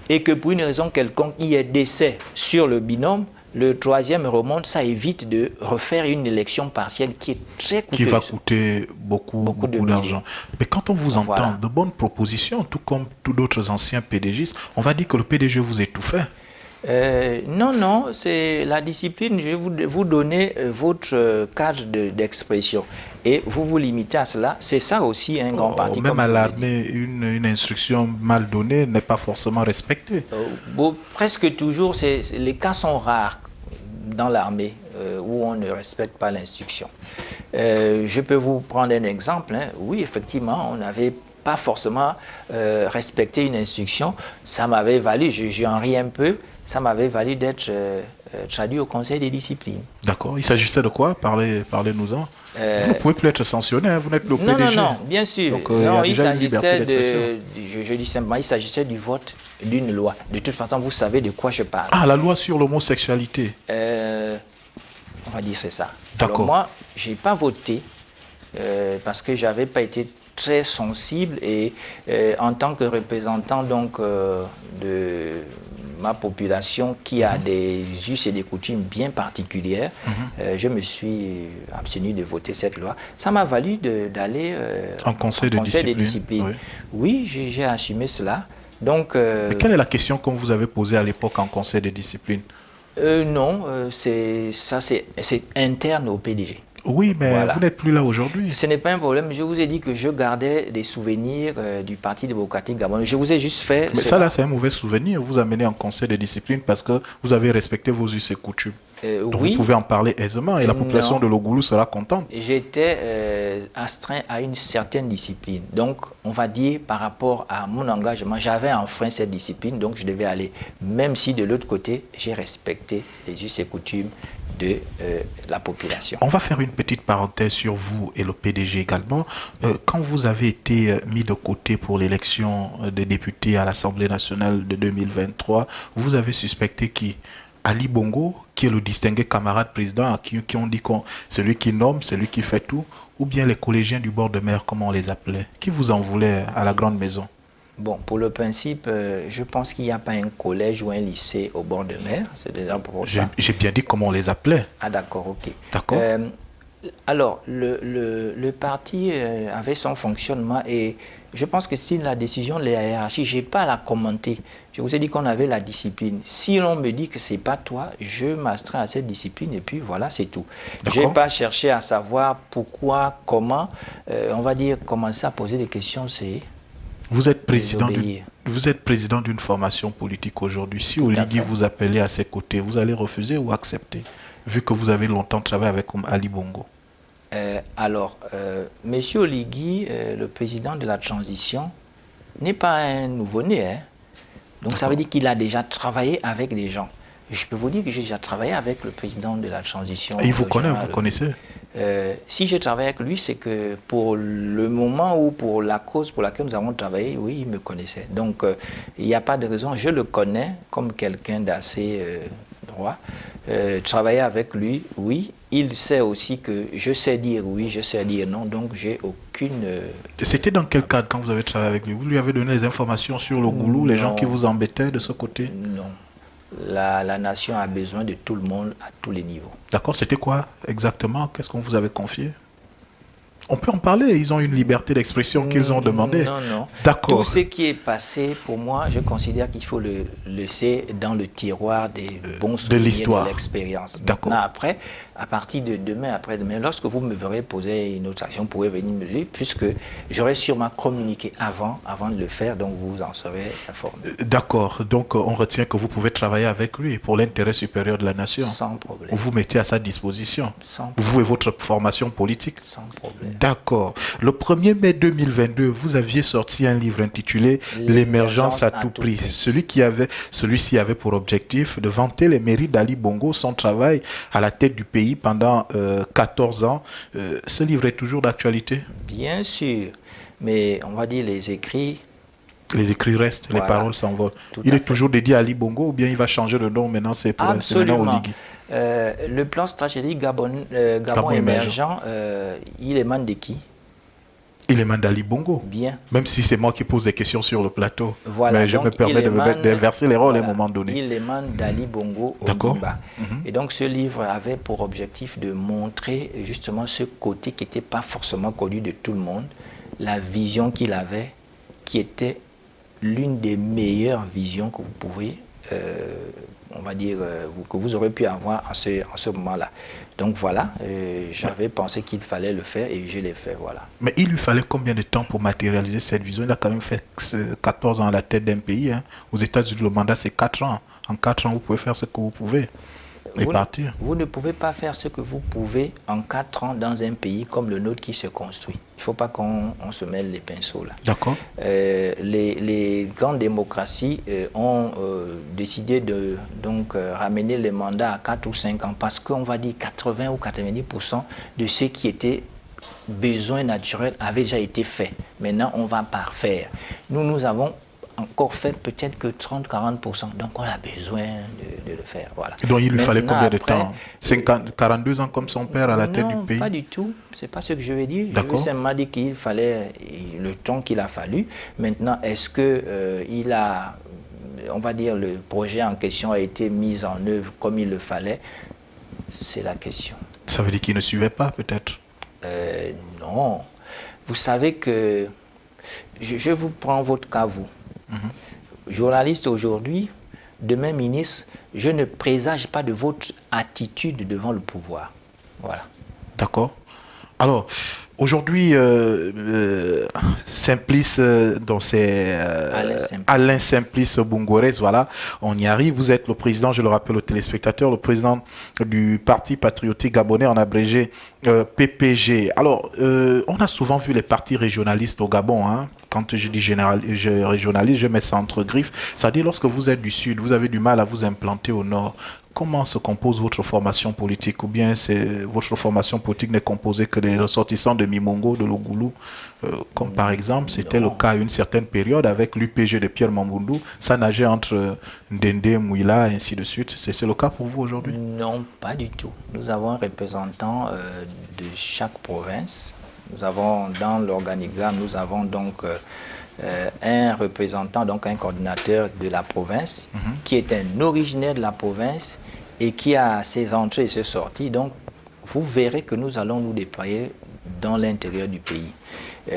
[SPEAKER 2] et que pour une raison quelconque, il y ait décès sur le binôme, le troisième remonte, ça évite de refaire une élection partielle qui est très coûteuse.
[SPEAKER 1] Qui va coûter beaucoup d'argent. Mais quand on vous entend, de bonnes propositions, tout comme tous d'autres anciens PDGistes, on va dire que le PDG vous étouffait.
[SPEAKER 2] Non, c'est la discipline. Je vais vous donner votre cadre d'expression. Et vous vous limitez à cela. C'est ça aussi un grand parti.
[SPEAKER 1] Même à l'armée, une instruction mal donnée n'est pas forcément respectée.
[SPEAKER 2] Presque toujours, les cas sont rares dans l'armée où on ne respecte pas l'instruction. Je peux vous prendre un exemple. Oui, effectivement, on n'avait pas forcément respecté une instruction. Ça m'avait valu, j'en ris un peu, ça m'avait valu d'être traduit au conseil des disciplines.
[SPEAKER 1] D'accord. Il s'agissait de quoi? Parlez-nous-en. Vous ne pouvez plus être sanctionné, vous n'êtes plus le PDG.
[SPEAKER 2] Non, bien sûr. Donc, non, il s'agissait je dis simplement, il s'agissait du vote d'une loi. De toute façon, vous savez de quoi je parle.
[SPEAKER 1] Ah, la loi sur l'homosexualité.
[SPEAKER 2] On va dire c'est ça.
[SPEAKER 1] D'accord.
[SPEAKER 2] Alors moi, je n'ai pas voté parce que je n'avais pas été très sensible et en tant que représentant donc, de ma population qui a des us et des coutumes bien particulières, je me suis abstenu de voter cette loi. Ça m'a valu d'aller
[SPEAKER 1] en conseil des disciplines.
[SPEAKER 2] Oui, j'ai assumé cela. Donc,
[SPEAKER 1] mais quelle est la question qu'on vous avait posée à l'époque en conseil des disciplines?
[SPEAKER 2] Non, c'est interne au PDG.
[SPEAKER 1] Oui, mais voilà. Vous n'êtes plus là aujourd'hui.
[SPEAKER 2] Ce n'est pas un problème. Je vous ai dit que je gardais des souvenirs du Parti démocratique gabonais. Je vous ai juste fait...
[SPEAKER 1] Mais ça, là, c'est un mauvais souvenir. Vous amenez en conseil de discipline parce que vous avez respecté vos us et coutumes. Donc oui. Vous pouvez en parler aisément et la population de Logulu sera contente.
[SPEAKER 2] J'étais astreint à une certaine discipline. Donc, on va dire, par rapport à mon engagement, j'avais enfreint cette discipline, donc je devais aller. Même si, de l'autre côté, j'ai respecté les us et coutumes de la population.
[SPEAKER 1] On va faire une petite parenthèse sur vous et le PDG également. Quand vous avez été mis de côté pour l'élection des députés à l'Assemblée nationale de 2023, vous avez suspecté qui? Ali Bongo, qui est le distingué camarade président, à qui on dit que c'est lui qui nomme, c'est lui qui fait tout, ou bien les collégiens du bord de mer, comme on les appelait? Qui vous en voulait à la grande maison?
[SPEAKER 2] Bon, pour le principe, je pense qu'il n'y a pas un collège ou un lycée au bord de mer. C'est déjà pour ça.
[SPEAKER 1] J'ai bien dit comment on les appelait.
[SPEAKER 2] Ah d'accord, ok.
[SPEAKER 1] D'accord.
[SPEAKER 2] Alors, le parti avait son fonctionnement et je pense que si la décision de la hiérarchie, je n'ai pas à la commenter. Je vous ai dit qu'on avait la discipline. Si l'on me dit que ce n'est pas toi, je m'astreins à cette discipline et puis voilà, c'est tout. Je n'ai pas cherché à savoir pourquoi, comment. On va dire, commencer à poser des questions, c'est...
[SPEAKER 1] Vous êtes président d'une formation politique aujourd'hui. Si Oligui vous appelait à ses côtés, vous allez refuser ou accepter, vu que vous avez longtemps travaillé avec Ali Bongo?
[SPEAKER 2] Monsieur Oligui, le président de la transition, n'est pas un nouveau-né. Hein. Donc ça veut dire qu'il a déjà travaillé avec des gens. Je peux vous dire que j'ai déjà travaillé avec le président de la transition.
[SPEAKER 1] Et il vous connaît, vous connaissez?
[SPEAKER 2] Si je travaille avec lui, c'est que pour le moment ou pour la cause pour laquelle nous avons travaillé, oui, il me connaissait. Donc, il n'y a pas de raison. Je le connais comme quelqu'un d'assez droit. Travailler avec lui, oui. Il sait aussi que je sais dire oui, je sais dire non. Donc, j'ai aucune...
[SPEAKER 1] C'était dans quel cadre quand vous avez travaillé avec lui? Vous lui avez donné les informations sur le goulou, les gens qui vous embêtaient de ce côté?
[SPEAKER 2] Non. La nation a besoin de tout le monde à tous les niveaux.
[SPEAKER 1] D'accord, c'était quoi exactement? Qu'est-ce qu'on vous avait confié? On peut en parler, ils ont une liberté d'expression qu'ils ont demandé.
[SPEAKER 2] Non, non.
[SPEAKER 1] D'accord.
[SPEAKER 2] Tout ce qui est passé, pour moi, je considère qu'il faut le laisser dans le tiroir des bons souvenirs
[SPEAKER 1] l'histoire.
[SPEAKER 2] de l'expérience.
[SPEAKER 1] D'accord.
[SPEAKER 2] Maintenant, après, à partir de demain, après-demain, lorsque vous me verrez poser une autre action, vous pourrez venir me le dire, puisque j'aurais sûrement communiqué avant de le faire, donc vous en serez informé.
[SPEAKER 1] D'accord, donc on retient que vous pouvez travailler avec lui pour l'intérêt supérieur de la nation.
[SPEAKER 2] Sans problème.
[SPEAKER 1] Vous vous mettez à sa disposition.
[SPEAKER 2] Sans problème.
[SPEAKER 1] Vous et votre formation politique.
[SPEAKER 2] Sans problème.
[SPEAKER 1] D'accord. Le 1er mai 2022, vous aviez sorti un livre intitulé L'émergence à tout prix. Celui-ci avait pour objectif de vanter les mérites d'Ali Bongo, son travail à la tête du pays pendant 14 ans. Ce livre est toujours d'actualité?
[SPEAKER 2] Bien sûr, mais on va dire les écrits.
[SPEAKER 1] Les écrits restent,
[SPEAKER 2] Voilà.
[SPEAKER 1] les paroles s'envolent.
[SPEAKER 2] Tout
[SPEAKER 1] Il
[SPEAKER 2] à
[SPEAKER 1] est
[SPEAKER 2] fait.
[SPEAKER 1] toujours dédié à Ali Bongo ou bien il va changer de nom maintenant, c'est maintenant
[SPEAKER 2] Absolument.
[SPEAKER 1] Oligui?
[SPEAKER 2] Le plan stratégique Gabon
[SPEAKER 1] Gabon
[SPEAKER 2] émergent, il émane de qui?
[SPEAKER 1] Il émane d'Ali Bongo.
[SPEAKER 2] Bien.
[SPEAKER 1] Même si c'est moi qui pose des questions sur le plateau.
[SPEAKER 2] Voilà,
[SPEAKER 1] Mais je
[SPEAKER 2] donc
[SPEAKER 1] me permets
[SPEAKER 2] il émane-
[SPEAKER 1] d'inverser les rôles à un
[SPEAKER 2] voilà,
[SPEAKER 1] moment donné.
[SPEAKER 2] Il émane d'Ali Bongo
[SPEAKER 1] D'accord.
[SPEAKER 2] Ondimba. Et donc ce livre avait pour objectif de montrer justement ce côté qui n'était pas forcément connu de tout le monde, la vision qu'il avait, qui était l'une des meilleures visions que vous pouvez, on va dire, que vous aurez pu avoir en ce moment-là. Donc voilà, j'avais pensé qu'il fallait le faire et je l'ai fait, voilà.
[SPEAKER 1] Mais il lui fallait combien de temps pour matérialiser cette vision? Il a quand même fait 14 ans à la tête d'un pays. Hein. Aux États-Unis, le mandat, c'est 4 ans. En 4 ans, vous pouvez faire ce que vous pouvez et partir.
[SPEAKER 2] Vous ne pouvez pas faire ce que vous pouvez en 4 ans dans un pays comme le nôtre qui se construit. Il ne faut pas qu'on se mêle les pinceaux là.
[SPEAKER 1] D'accord.
[SPEAKER 2] Les grandes démocraties ont décidé de ramener les mandats à 4 ou 5 ans parce qu'on va dire 80 ou 90% de ce qui était besoin naturel avait déjà été fait. Maintenant, on va parfaire. Nous avons encore fait peut-être que 30-40%. Donc, on a besoin de le faire. Voilà.
[SPEAKER 1] Donc, il lui fallait combien de
[SPEAKER 2] après,
[SPEAKER 1] temps? 42 ans comme son père à la tête du pays?
[SPEAKER 2] Non, pas du tout. C'est pas ce que je veux dire. Je
[SPEAKER 1] D'accord.
[SPEAKER 2] veux simplement dire qu'il fallait le temps qu'il a fallu. Maintenant, est-ce que il a, on va dire, le projet en question a été mis en œuvre comme il le fallait? C'est la question.
[SPEAKER 1] Ça veut dire qu'il ne suivait pas, peut-être?
[SPEAKER 2] Non. Vous savez que je vous prends votre cas, vous. Journaliste aujourd'hui, demain ministre, je ne présage pas de votre attitude devant le pouvoir. Voilà.
[SPEAKER 1] D'accord. Alors, aujourd'hui, Simplice, donc c'est Alain Simplice Bungores, voilà, on y arrive. Vous êtes le président, je le rappelle aux téléspectateurs, le président du Parti patriotique gabonais, en abrégé PPG. Alors, on a souvent vu les partis régionalistes au Gabon, hein. Quand je dis régionaliste, je mets ça entre griffes. C'est-à-dire, lorsque vous êtes du Sud, vous avez du mal à vous implanter au Nord. Comment se compose votre formation politique? Ou bien votre formation politique n'est composée que des ressortissants de Mimongo, de Logoulou, comme par exemple, c'était le cas à une certaine période avec l'UPG de Pierre Mamboundou. Ça nageait entre Ndende, Mouila, et ainsi de suite. C'est le cas pour vous aujourd'hui?
[SPEAKER 2] Non, pas du tout. Nous avons un représentant de chaque province. Nous avons dans l'organigramme, nous avons donc un représentant, donc un coordinateur de la province, qui est un originaire de la province et qui a ses entrées et ses sorties. Donc, vous verrez que nous allons nous déployer dans l'intérieur du pays.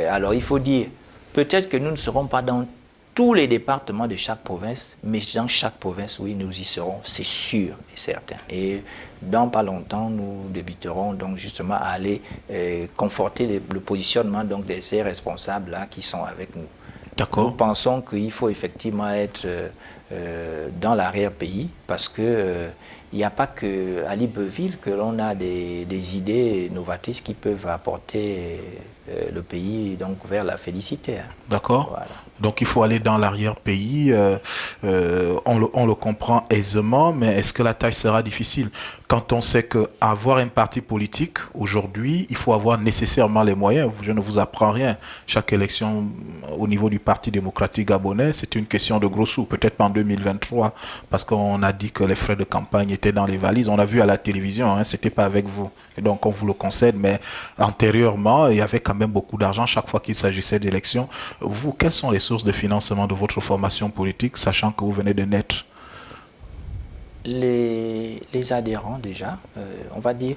[SPEAKER 2] Alors, il faut dire, peut-être que nous ne serons pas dans tous les départements de chaque province, mais dans chaque province, oui, nous y serons, c'est sûr et certain. Et dans pas longtemps, nous débuterons donc justement à aller conforter le positionnement donc de ces responsables-là qui sont avec nous.
[SPEAKER 1] D'accord.
[SPEAKER 2] Nous pensons qu'il faut effectivement être dans l'arrière-pays, parce que il n'y a pas qu'à Libreville que l'on a des idées novatrices qui peuvent apporter le pays donc, vers la félicité. Hein.
[SPEAKER 1] D'accord.
[SPEAKER 2] Voilà.
[SPEAKER 1] Donc il faut aller dans l'arrière-pays, on le comprend aisément, mais est-ce que la tâche sera difficile? Quand on sait qu'avoir un parti politique, aujourd'hui, il faut avoir nécessairement les moyens. Je ne vous apprends rien. Chaque élection au niveau du Parti démocratique gabonais, c'est une question de gros sous. Peut-être pas en 2023, parce qu'on a dit que les frais de campagne étaient dans les valises. On a vu à la télévision, hein, c'était pas avec vous. Et donc on vous le concède, mais antérieurement, il y avait quand même beaucoup d'argent chaque fois qu'il s'agissait d'élections. Vous, quelles sont les sources de financement de votre formation politique, sachant que vous venez de naître?
[SPEAKER 2] Les adhérents déjà, on va dire,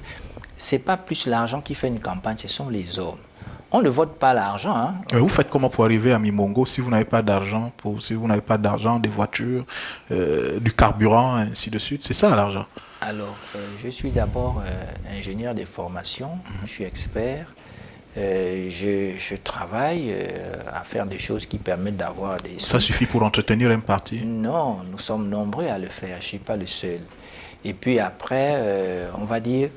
[SPEAKER 2] c'est pas plus l'argent qui fait une campagne, ce sont les hommes. On ne vote pas l'argent. Hein.
[SPEAKER 1] Vous faites comment pour arriver à Mimongo si vous n'avez pas d'argent, si vous n'avez pas d'argent, des voitures, du carburant, ainsi de suite? C'est ça l'argent.
[SPEAKER 2] Alors, je suis d'abord ingénieur de formation, je suis expert. Je travaille à faire des choses qui permettent d'avoir des...
[SPEAKER 1] Ça suffit pour entretenir un parti?
[SPEAKER 2] Non, nous sommes nombreux à le faire, je ne suis pas le seul. Et puis après, on va dire,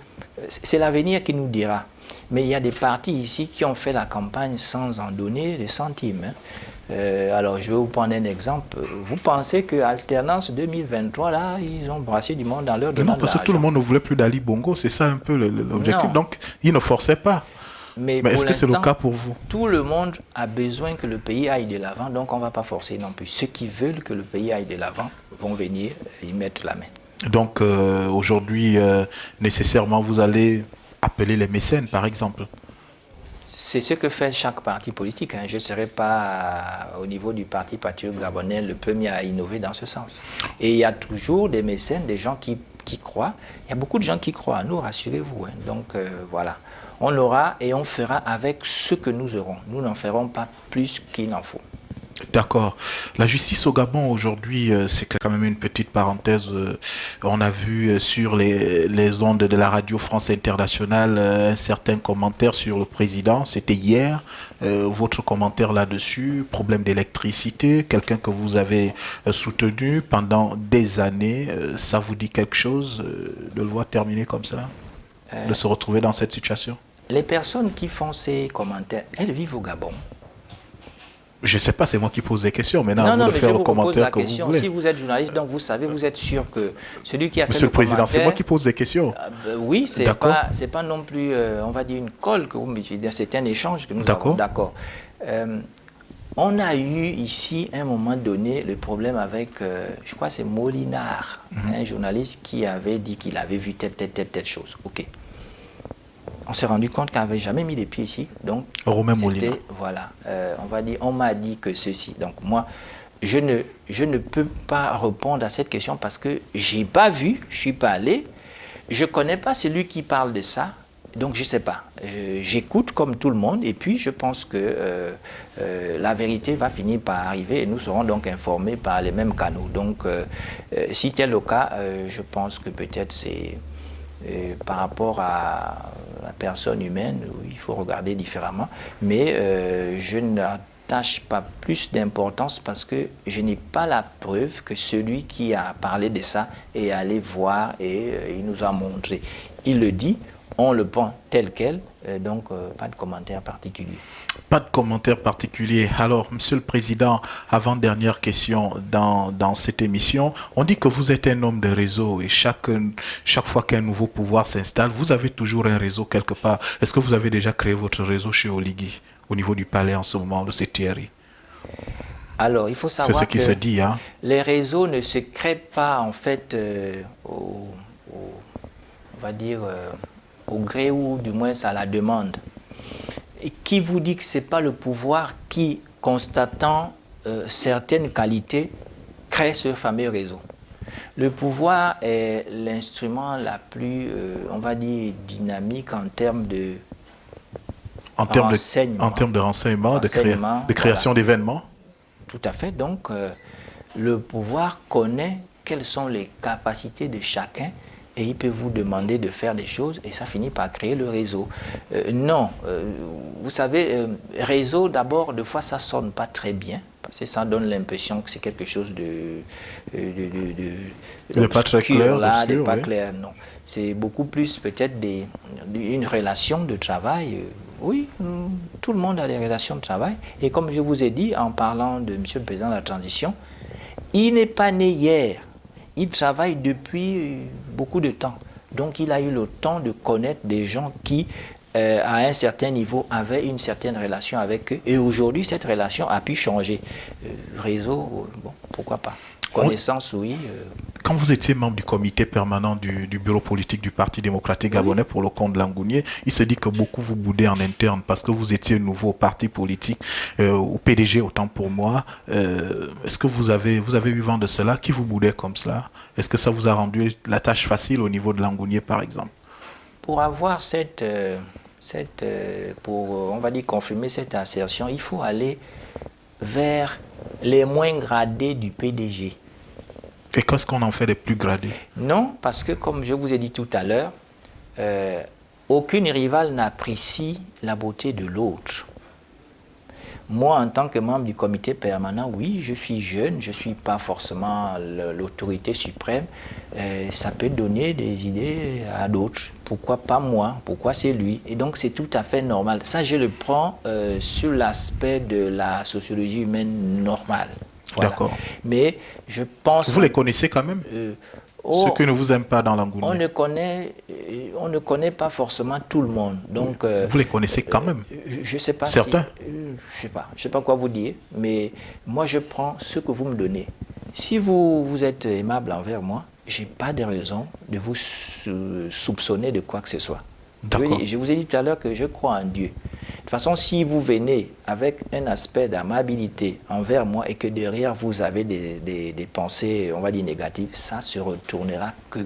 [SPEAKER 2] c'est l'avenir qui nous dira. Mais il y a des partis ici qui ont fait la campagne sans en donner des centimes. Hein. Alors je vais vous prendre un exemple. Vous pensez que Alternance 2023, là, ils ont brassé du monde dans leur demande?
[SPEAKER 1] Non, parce que tout le monde ne voulait plus d'Ali Bongo, c'est ça un peu l'objectif. Donc, ils ne forçaient pas. Mais est-ce que c'est le cas pour vous?
[SPEAKER 2] Tout le monde a besoin que le pays aille de l'avant, donc on ne va pas forcer non plus. Ceux qui veulent que le pays aille de l'avant vont venir y mettre la main.
[SPEAKER 1] Donc aujourd'hui, nécessairement, vous allez appeler les mécènes, par exemple?
[SPEAKER 2] C'est ce que fait chaque parti politique. Hein. Je ne serai pas, au niveau du Parti patriote gabonais, le premier à innover dans ce sens. Et il y a toujours des mécènes, des gens qui croient. Il y a beaucoup de gens qui croient à nous, rassurez-vous. Hein. Donc voilà. On aura et on fera avec ce que nous aurons. Nous n'en ferons pas plus qu'il n'en faut.
[SPEAKER 1] D'accord. La justice au Gabon aujourd'hui, c'est quand même une petite parenthèse. On a vu sur les ondes de la radio France Internationale un certain commentaire sur le président. C'était hier. Votre commentaire là-dessus, problème d'électricité, quelqu'un que vous avez soutenu pendant des années, ça vous dit quelque chose de le voir terminer comme ça, de se retrouver dans cette situation?
[SPEAKER 2] Les personnes qui font ces commentaires, elles vivent au Gabon.
[SPEAKER 1] Je ne sais pas, c'est moi qui pose des questions. Maintenant, vous de faire le commentaire que vous voulez.
[SPEAKER 2] Si vous êtes journaliste, donc vous savez, vous êtes sûr que celui qui a fait
[SPEAKER 1] Monsieur le Président, c'est moi qui pose des questions.
[SPEAKER 2] Oui, c'est pas non plus, on va dire, une colle que vous m'utilisez. C'est un échange que nous avons. D'accord. On a eu ici, à un moment donné, le problème avec, je crois que c'est Molinard, un journaliste qui avait dit qu'il avait vu telle chose. OK. On s'est rendu compte qu'on n'avait jamais mis les pieds ici. Donc,
[SPEAKER 1] Romain Molina.
[SPEAKER 2] Voilà, on va dire, on m'a dit que ceci. Donc, moi, je ne peux pas répondre à cette question parce que je n'ai pas vu, je ne suis pas allé, je ne connais pas celui qui parle de ça, donc je ne sais pas. J'écoute comme tout le monde et puis je pense que la vérité va finir par arriver et nous serons donc informés par les mêmes canaux. Donc, si tel est le cas, je pense que peut-être c'est... par rapport à la personne humaine, il faut regarder différemment, mais je n'attache pas plus d'importance parce que je n'ai pas la preuve que celui qui a parlé de ça est allé voir et il nous a montré. Il le dit, on le prend tel quel, donc pas de commentaire particulier.
[SPEAKER 1] Pas de commentaire particulier. Alors, Monsieur le Président, avant-dernière question dans cette émission, on dit que vous êtes un homme de réseau et chaque fois qu'un nouveau pouvoir s'installe, vous avez toujours un réseau quelque part. Est-ce que vous avez déjà créé votre réseau chez Oligui, au niveau du palais en ce moment, de Thierry?
[SPEAKER 2] Alors, il faut savoir
[SPEAKER 1] c'est ce qui
[SPEAKER 2] que
[SPEAKER 1] se dit, hein?
[SPEAKER 2] Les réseaux ne se créent pas, en fait, on va dire, au gré ou du moins à la demande. Et qui vous dit que ce n'est pas le pouvoir qui, constatant certaines qualités, crée ce fameux réseau? Le pouvoir est l'instrument la plus, on va dire, dynamique en termes de renseignement.
[SPEAKER 1] En termes de renseignement, de création d'événements.
[SPEAKER 2] Tout à fait. Donc, le pouvoir connaît quelles sont les capacités de chacun et il peut vous demander de faire des choses et ça finit par créer le réseau. Vous savez, réseau, d'abord, des fois, ça ne sonne pas très bien. C'est ça donne l'impression que c'est quelque chose
[SPEAKER 1] de pas très clair,
[SPEAKER 2] là, de
[SPEAKER 1] obscur,
[SPEAKER 2] pas
[SPEAKER 1] oui.
[SPEAKER 2] clair, non. C'est beaucoup plus peut-être une relation de travail. Oui, tout le monde a des relations de travail. Et comme je vous ai dit, en parlant de M. le Président de la Transition, il n'est pas né hier. Il travaille depuis beaucoup de temps. Donc il a eu le temps de connaître des gens qui, à un certain niveau, avaient une certaine relation avec eux. Et aujourd'hui, cette relation a pu changer. Réseau, bon, pourquoi pas. Connaissance, oui.
[SPEAKER 1] Quand vous étiez membre du comité permanent du bureau politique du Parti démocratique gabonais pour le compte de Langounier, il se dit que beaucoup vous boudaient en interne parce que vous étiez nouveau au parti politique, au PDG autant pour moi. Est-ce que vous avez eu vent de cela? Qui vous boudait comme cela? Est-ce que ça vous a rendu la tâche facile au niveau de Langounier par exemple?
[SPEAKER 2] Pour avoir pour, on va dire, confirmer cette assertion, il faut aller vers les moins gradés du PDG.
[SPEAKER 1] Et qu'est-ce qu'on en fait des plus gradés?
[SPEAKER 2] Non, parce que comme je vous ai dit tout à l'heure, aucune rivale n'apprécie la beauté de l'autre. Moi, en tant que membre du comité permanent, oui, je suis jeune, je ne suis pas forcément l'autorité suprême. Ça peut donner des idées à d'autres. Pourquoi pas moi? Pourquoi c'est lui? Et donc, c'est tout à fait normal. Ça, je le prends sur l'aspect de la sociologie humaine normale. Voilà.
[SPEAKER 1] D'accord.
[SPEAKER 2] Mais je pense...
[SPEAKER 1] Vous les connaissez quand même? Ceux qui ne vous aiment pas dans Langounier.
[SPEAKER 2] On ne connaît pas forcément tout le monde. Donc,
[SPEAKER 1] vous les connaissez quand même?
[SPEAKER 2] Je sais pas.
[SPEAKER 1] Certains?
[SPEAKER 2] Je sais pas quoi vous dire, mais moi je prends ce que vous me donnez. Si vous êtes aimable envers moi, j'ai pas de raison de vous soupçonner de quoi que ce soit.
[SPEAKER 1] D'accord.
[SPEAKER 2] Je vous ai dit tout à l'heure que je crois en Dieu. De toute façon, si vous venez avec un aspect d'amabilité envers moi et que derrière vous avez des pensées, on va dire négatives, ça se retournera que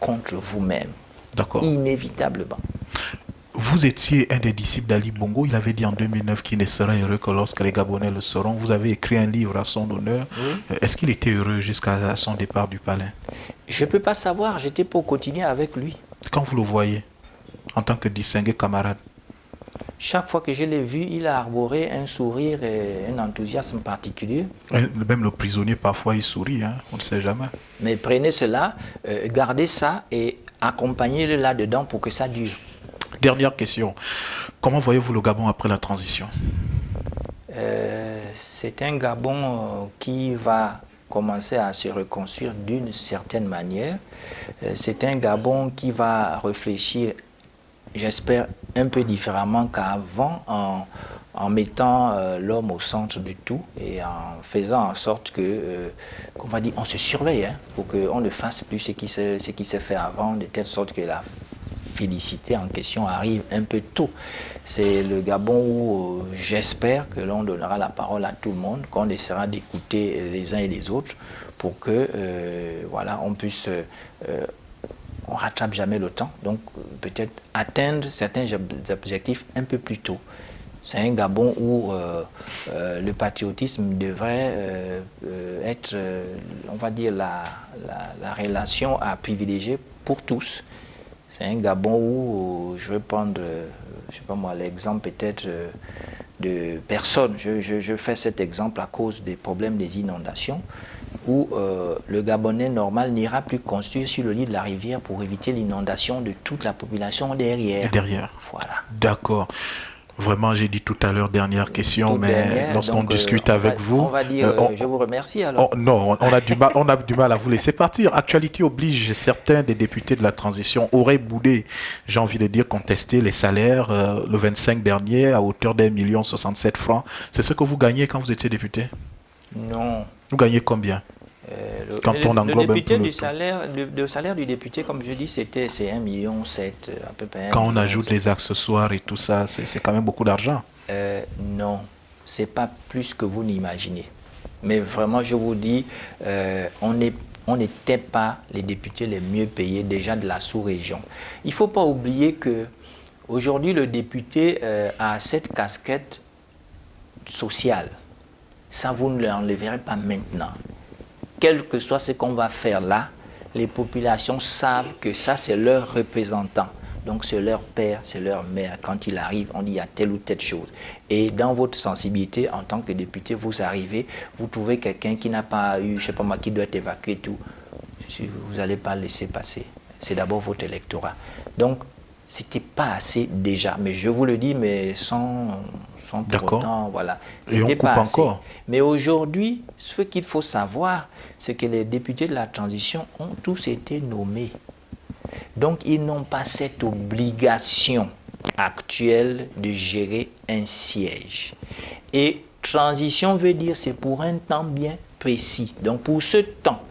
[SPEAKER 2] contre vous-même.
[SPEAKER 1] D'accord.
[SPEAKER 2] Inévitablement.
[SPEAKER 1] Vous étiez un des disciples d'Ali Bongo. Il avait dit en 2009 qu'il ne serait heureux que lorsque les Gabonais le seront. Vous avez écrit un livre à son honneur. Oui. Est-ce qu'il était heureux jusqu'à son départ du palais?
[SPEAKER 2] Je ne peux pas savoir. J'étais pas au quotidien avec lui.
[SPEAKER 1] Quand vous le voyez, en tant que distingué camarade?
[SPEAKER 2] Chaque fois que je l'ai vu, il a arboré un sourire et un enthousiasme particulier.
[SPEAKER 1] Même le prisonnier, parfois, il sourit, hein? On ne sait jamais.
[SPEAKER 2] Mais prenez cela, gardez ça et accompagnez-le là-dedans pour que ça dure.
[SPEAKER 1] Dernière question. Comment voyez-vous le Gabon après la transition?
[SPEAKER 2] C'est un Gabon qui va commencer à se reconstruire d'une certaine manière. C'est un Gabon qui va réfléchir, j'espère, un peu différemment qu'avant, en mettant l'homme au centre de tout et en faisant en sorte qu'on va dire, on se surveille, hein, pour qu'on ne fasse plus ce qui s'est fait avant, de telle sorte que la félicité en question arrive un peu tôt. C'est le Gabon où j'espère que l'on donnera la parole à tout le monde, qu'on essaiera d'écouter les uns et les autres pour que voilà, on puisse... on ne rattrape jamais le temps, donc peut-être atteindre certains objectifs un peu plus tôt. C'est un Gabon où le patriotisme devrait être, on va dire, la relation à privilégier pour tous. C'est un Gabon où je vais prendre, je sais pas moi, l'exemple peut-être de personnes. Je fais cet exemple à cause des problèmes des inondations, où le Gabonais normal n'ira plus construire sur le lit de la rivière pour éviter l'inondation de toute la population derrière.
[SPEAKER 1] Derrière.
[SPEAKER 2] Voilà.
[SPEAKER 1] D'accord. Vraiment, j'ai dit tout à l'heure, dernière question, mais lorsqu'on discute avec vous...
[SPEAKER 2] On va dire, je vous remercie alors.
[SPEAKER 1] Non, on a du mal à vous laisser partir. Actualité oblige, certains des députés de la transition auraient boudé, j'ai envie de dire, contester les salaires le 25 dernier à hauteur d'1,67 francs. C'est ce que vous gagnez quand vous étiez député?
[SPEAKER 2] Non.
[SPEAKER 1] Vous gagnez combien? Quand on englobe
[SPEAKER 2] le salaire du député, comme je dis, c'est 1,7 million à peu près.
[SPEAKER 1] Quand on ajoute les accessoires et tout ça, c'est quand même beaucoup d'argent.
[SPEAKER 2] Non, c'est pas plus que vous n'imaginez. Mais vraiment, je vous dis, on n'était pas les députés les mieux payés déjà de la sous-région. Il ne faut pas oublier que aujourd'hui, le député a cette casquette sociale. Ça, vous ne l'enlèverez pas maintenant. Quel que soit ce qu'on va faire là, les populations savent que ça, c'est leur représentant. Donc c'est leur père, c'est leur mère. Quand il arrive, on dit il y a telle ou telle chose. Et dans votre sensibilité, en tant que député, vous arrivez, vous trouvez quelqu'un qui n'a pas eu, je ne sais pas moi, qui doit être évacué et tout. Vous n'allez pas laisser passer. C'est d'abord votre électorat. Donc, c'était pas assez déjà. Mais je vous le dis, mais sans pour autant, voilà.
[SPEAKER 1] Et on coupe
[SPEAKER 2] pas
[SPEAKER 1] encore.
[SPEAKER 2] Mais aujourd'hui, ce qu'il faut savoir, c'est que les députés de la transition ont tous été nommés. Donc, ils n'ont pas cette obligation actuelle de gérer un siège. Et transition veut dire c'est pour un temps bien précis. Donc, pour ce temps,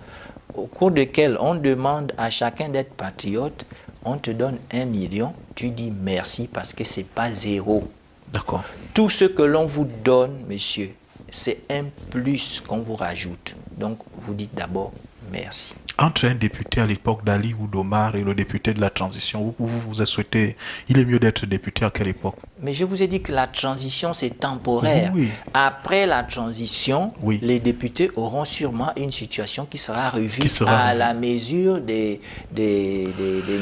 [SPEAKER 2] au cours duquel on demande à chacun d'être patriote, on te donne 1 million, tu dis merci parce que ce n'est pas zéro.
[SPEAKER 1] D'accord.
[SPEAKER 2] Tout ce que l'on vous donne, monsieur, c'est un plus qu'on vous rajoute. Donc, vous dites d'abord merci.
[SPEAKER 1] Entre un député à l'époque d'Ali ou d'Omar et le député de la transition, vous avez souhaité, il est mieux d'être député à quelle époque?
[SPEAKER 2] Mais je vous ai dit que la transition, c'est temporaire.
[SPEAKER 1] Oui.
[SPEAKER 2] Après la transition,
[SPEAKER 1] oui.
[SPEAKER 2] les députés auront sûrement une situation qui sera revue à la mesure des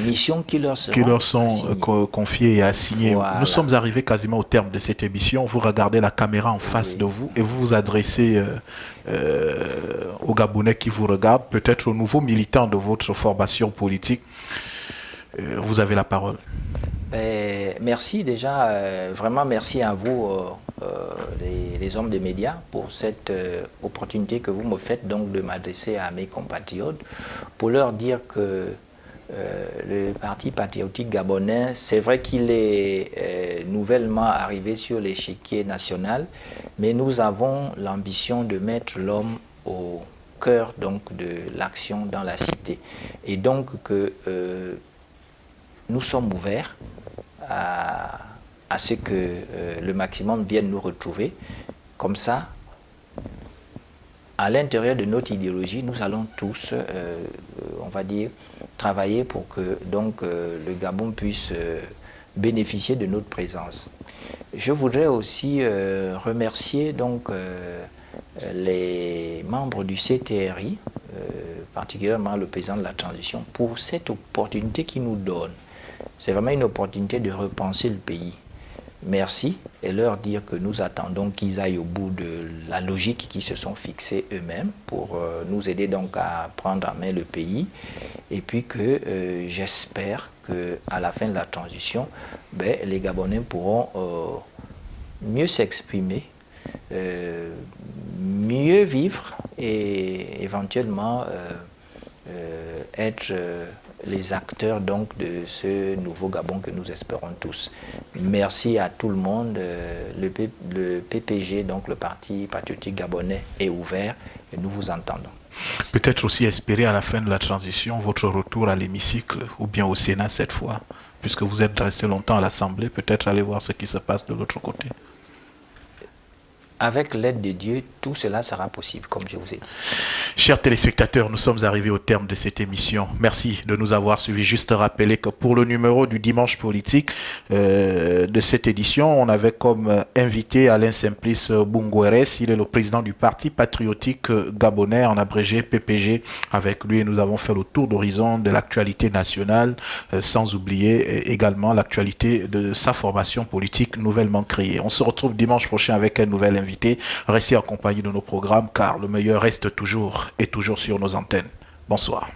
[SPEAKER 2] missions qui leur
[SPEAKER 1] sont confiées et assignées. Voilà. Nous sommes arrivés quasiment au terme de cette émission. Vous regardez la caméra en face de vous et vous vous adressez aux Gabonais qui vous regardent, peut-être aux nouveaux militants de votre formation politique. Vous avez la parole.
[SPEAKER 2] Merci déjà, vraiment merci à vous, les hommes des médias, pour cette opportunité que vous me faites donc de m'adresser à mes compatriotes, pour leur dire que le Parti patriotique gabonais, c'est vrai qu'il est nouvellement arrivé sur l'échiquier national, mais nous avons l'ambition de mettre l'homme au cœur donc de l'action dans la cité. Et donc que nous sommes ouverts à ce que le maximum vienne nous retrouver. Comme ça, à l'intérieur de notre idéologie, nous allons tous, on va dire, travailler pour que donc, le Gabon puisse bénéficier de notre présence. Je voudrais aussi remercier donc, les membres du CTRI, particulièrement le président de la transition, pour cette opportunité qu'ils nous donnent. C'est vraiment une opportunité de repenser le pays. Merci et leur dire que nous attendons qu'ils aillent au bout de la logique qu'ils se sont fixés eux-mêmes pour nous aider donc à prendre en main le pays. Et puis que j'espère qu'à la fin de la transition, les Gabonais pourront mieux s'exprimer, mieux vivre et éventuellement être les acteurs donc de ce nouveau Gabon que nous espérons tous. Merci à tout le monde. Le PPG, donc le Parti patriotique gabonais, est ouvert et nous vous entendons.
[SPEAKER 1] Peut-être aussi espérer à la fin de la transition votre retour à l'hémicycle ou bien au Sénat cette fois, puisque vous êtes resté longtemps à l'Assemblée, peut-être aller voir ce qui se passe de l'autre côté.
[SPEAKER 2] Avec l'aide de Dieu, tout cela sera possible, comme je vous ai dit.
[SPEAKER 1] Chers téléspectateurs, nous sommes arrivés au terme de cette émission. Merci de nous avoir suivis. Juste rappeler que pour le numéro du dimanche politique de cette édition, on avait comme invité Alain Simplice Bungweres. Il est le président du Parti patriotique gabonais, en abrégé PPG. Avec lui, nous avons fait le tour d'horizon de l'actualité nationale, sans oublier également l'actualité de sa formation politique nouvellement créée. On se retrouve dimanche prochain avec un nouvel invité. Restez en compagnie de nos programmes car le meilleur reste toujours et toujours sur nos antennes. Bonsoir.